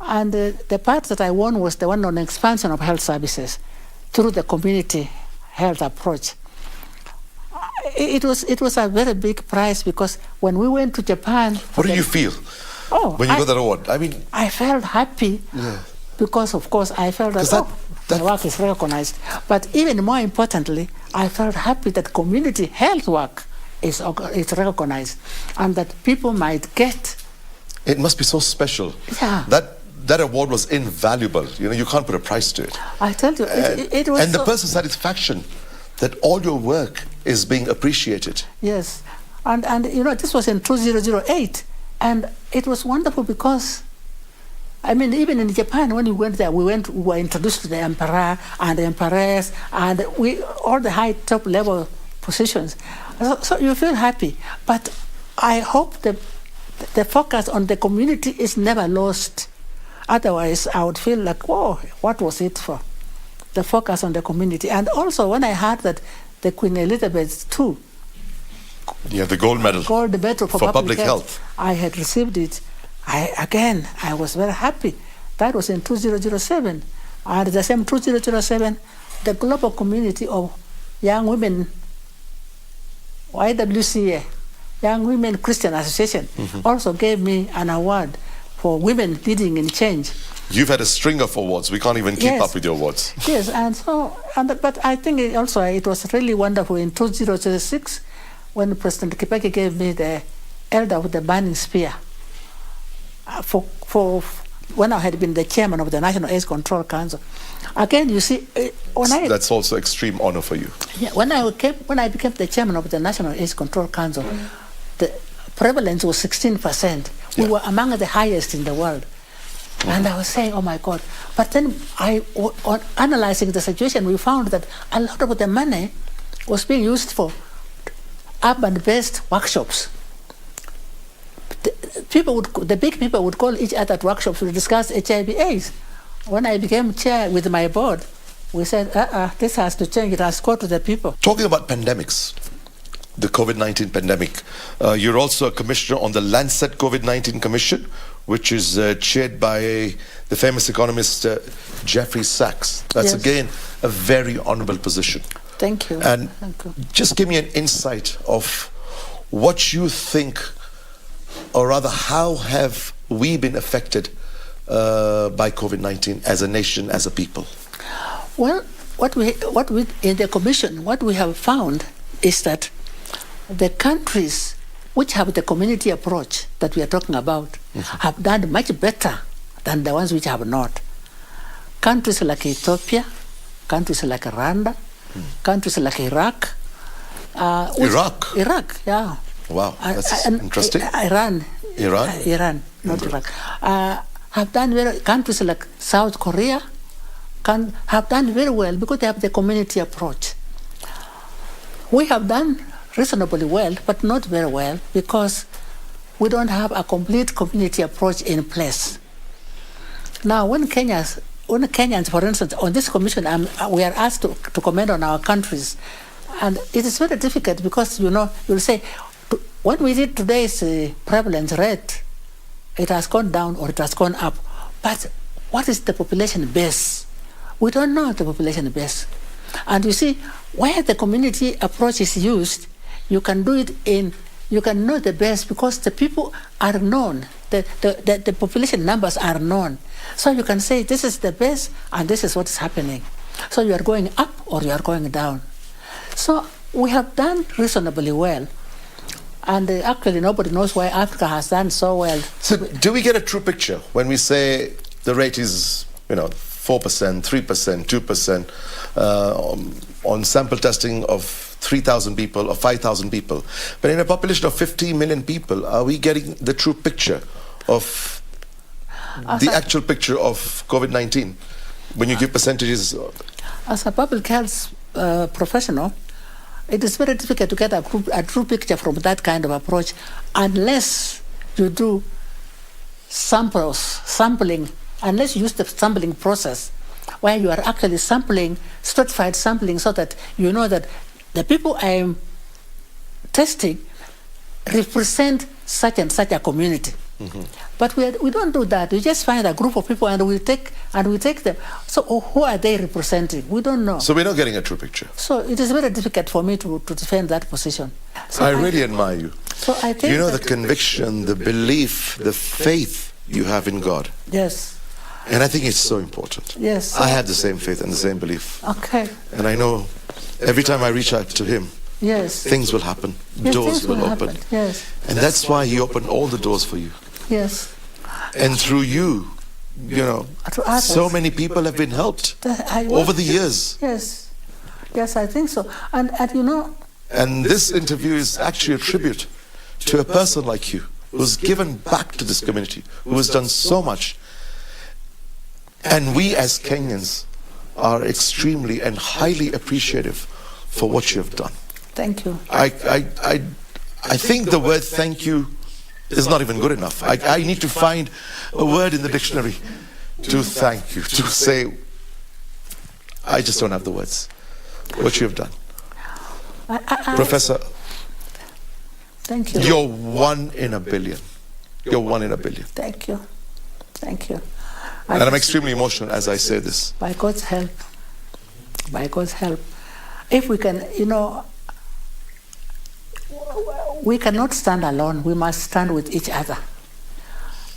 And the part that I won was the one on expansion of health services through the community health approach. It was a very big prize because when we went to Japan... What did you feel when you got that award? I felt happy because, of course, I felt that my work is recognized. But even more importantly, I felt happy that community health work is recognized and that people might get... It must be so special. Yeah. That award was invaluable. You can't put a price to it. I tell you, it was... And the person's satisfaction that all your work is being appreciated. Yes. And this was in 2008. And it was wonderful because, even in Japan, when we went there, we were introduced to the emperor and the empress and all the high top level positions. So you feel happy. But I hope the focus on the community is never lost. Otherwise, I would feel like, whoa, what was it for? The focus on the community. And also, when I heard that the Queen Elizabeth II, the gold medal for public health, I had received it. I was very happy. That was in 2007. And the same 2007, the global community of young women, YWCA, Young Women Christian Association, also gave me an award for women leading in change. You've had a string of awards. We can't even keep up with your awards. Yes, but I think it was really wonderful in 2006 when President Kibaki gave me the Elder of the Burning Spear for when I had been the chairman of the National AIDS Control Council. Again, you see, that's also extreme honor for you. Yeah, when I became the chairman of the National AIDS Control Council, the prevalence was 16%. We were among the highest in the world. And I was saying, oh my God. But then on analyzing the situation, we found that a lot of the money was being used for urban-based workshops. The big people would call each other at workshops to discuss HIV/AIDS. When I became chair with my board, we said, this has to change. It has to go to the people. Talking about pandemics, the COVID-19 pandemic, you're also a commissioner on the Lancet COVID-19 Commission, which is chaired by the famous economist Jeffrey Sachs. That's again a very honorable position. Thank you. And just give me an insight of what you think, or rather how have we been affected by COVID-19 as a nation, as a people? Well, what we in the commission, what we have found is that the countries which have the community approach that we are talking about have done much better than the ones which have not. Countries like Ethiopia, countries like Rwanda, countries like Iraq. Iraq, yeah. Wow, that's interesting. Iran, not Iraq. Have done very. Countries like South Korea have done very well because they have the community approach. We have done reasonably well, but not very well because we don't have a complete community approach in place. Now, when Kenyans, for instance, on this commission, we are asked to comment on our countries, and it is very difficult because you'll say, what we did today's prevalence rate, it has gone down or it has gone up, but what is the population base? We don't know the population base, and you see where the community approach is used. You can do it you can know the best because the people are known, the population numbers are known. So you can say this is the best and this is what is happening. So you are going up or you are going down. So we have done reasonably well. And actually nobody knows why Africa has done so well. So do we get a true picture when we say the rate is 4%, 3%, 2% on sample testing of 3,000 people or 5,000 people. But in a population of 15 million people, are we getting the true picture of the actual picture of COVID-19 when you give percentages? As a public health professional, it is very difficult to get a true picture from that kind of approach unless you do sampling, unless you use the sampling process where you are actually sampling, stratified sampling, so that you know that the people I am testing represent such and such a community. But we don't do that. We just find a group of people and we take them. So who are they representing? We don't know. So we're not getting a true picture. So it is very difficult for me to defend that position. So I really admire you. So I think the conviction, the belief, the faith you have in God. Yes. And I think it's so important. Yes. I have the same faith and the same belief. Okay. And I know every time I reach out to him, yes, things will happen. Yes, doors will open. happen. Yes. And that's why he opened all the doors for you. Yes. And through you, so many people have been helped over the years. Yes. Yes, I think so. And And this interview is actually a tribute to a person like you, who's given back to this community, who has done so much. And we as Kenyans are extremely and highly appreciative for what you have done. Thank you. I think the word thank you is not even good enough. I need to find a word in the dictionary to thank you, to say, I just don't have the words. What you have done. Professor, thank you. You're 1 in a billion. You're 1 in a billion. Thank you. Thank you. And I'm extremely emotional as I say this. By God's help. By God's help. If we can, we cannot stand alone. We must stand with each other.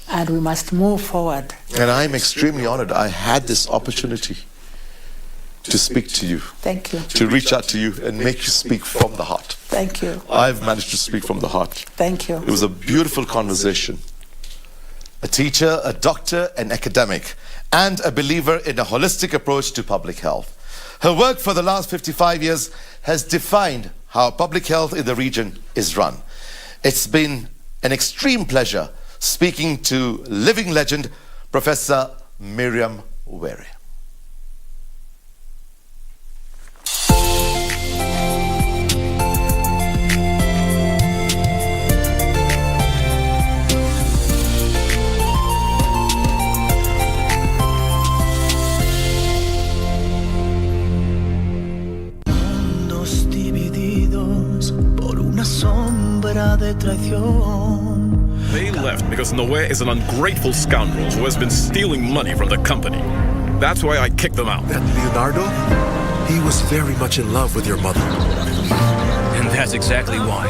And we must move forward. And I'm extremely honored I had this opportunity to speak to you. Thank you. To reach out to you and make you speak from the heart. Thank you. I've managed to speak from the heart. Thank you. It was a beautiful conversation. A teacher, a doctor, an academic, and a believer in a holistic approach to public health. Her work for the last 55 years has defined how public health in the region is run. It's been an extreme pleasure speaking to living legend, Professor Miriam Were. They left because Noe is an ungrateful scoundrel who has been stealing money from the company. That's why I kicked them out. That Leonardo? He was very much in love with your mother. And that's exactly why.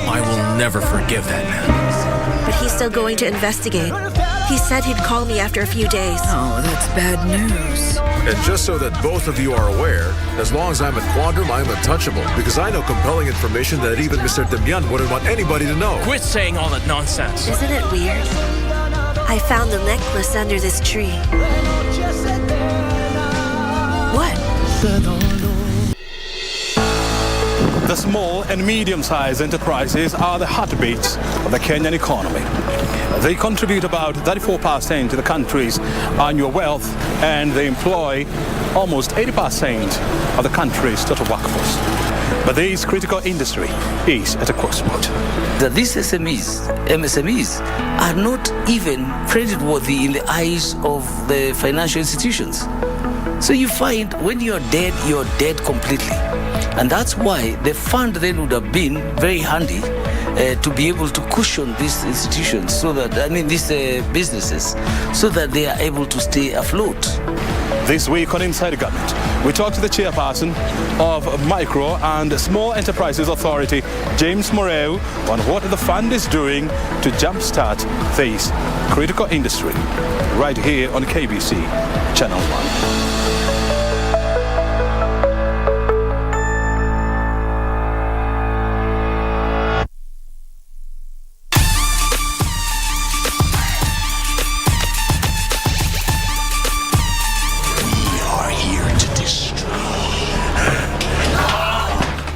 I will never forgive that man. But he's still going to investigate. He said he'd call me after a few days. Oh, that's bad news. And just so that both of you are aware, as long as I'm at Quantum, I'm untouchable, because I know compelling information that even Mr. Demian wouldn't want anybody to know. Quit saying all that nonsense. Isn't it weird? I found the necklace under this tree. What? The small and medium-sized enterprises are the heartbeats of the Kenyan economy. They contribute about 34% to the country's annual wealth, and they employ almost 80% of the country's total workforce. But this critical industry is at a crossroad. These MSMEs, are not even creditworthy in the eyes of the financial institutions. So you find when you're dead completely. And that's why the fund then would have been very handy to be able to cushion these institutions, these businesses, so that they are able to stay afloat. This week on Inside Government, we talk to the chairperson of Micro and Small Enterprises Authority, James Moreu, on what the fund is doing to jumpstart this critical industry, right here on KBC Channel 1.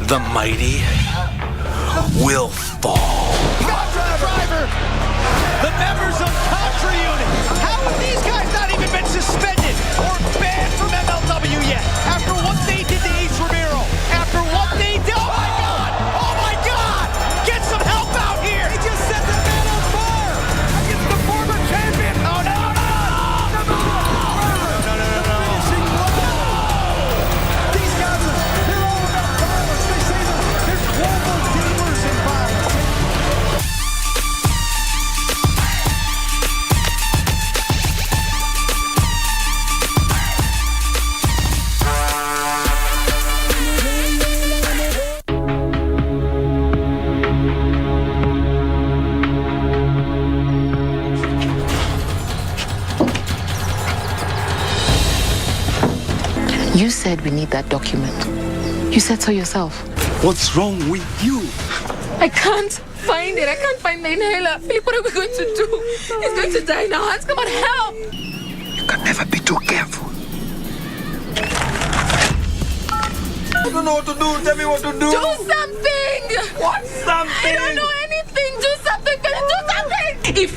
The mighty will fall. Driver! The members of Contra Unit! How have these guys not even been suspended or banned from MLW yet? After what they did to Ace Romero, after what they did... Oh my God! Oh my God! Get some help out here! They just set the man on fire! Against the former champion! Oh no! These guys are, they're all about violence. They say that there's global dealers in violence. You said we need that document. You said so yourself. What's wrong with you? I can't find it. I can't find the inhaler. Philip, what are we going to do? He's going to die now. Hans, come on, help! You can never be too careful. I don't know what to do. Tell me what to do. Do something! What something? I don't know anything. Do something, Philip. Do something! If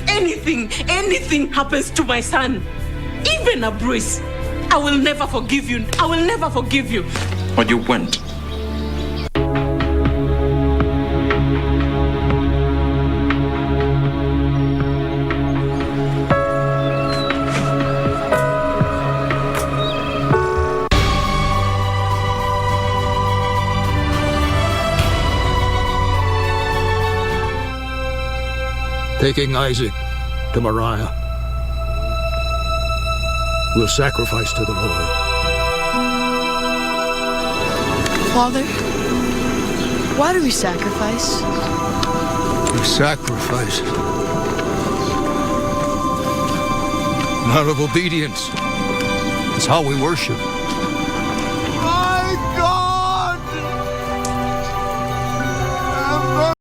anything happens to my son, even a bruise, I will never forgive you. I will never forgive you. But you went. Taking Isaac to Moriah. We'll sacrifice to the Lord. Father, why do we sacrifice? We sacrifice out of obedience. It's how we worship.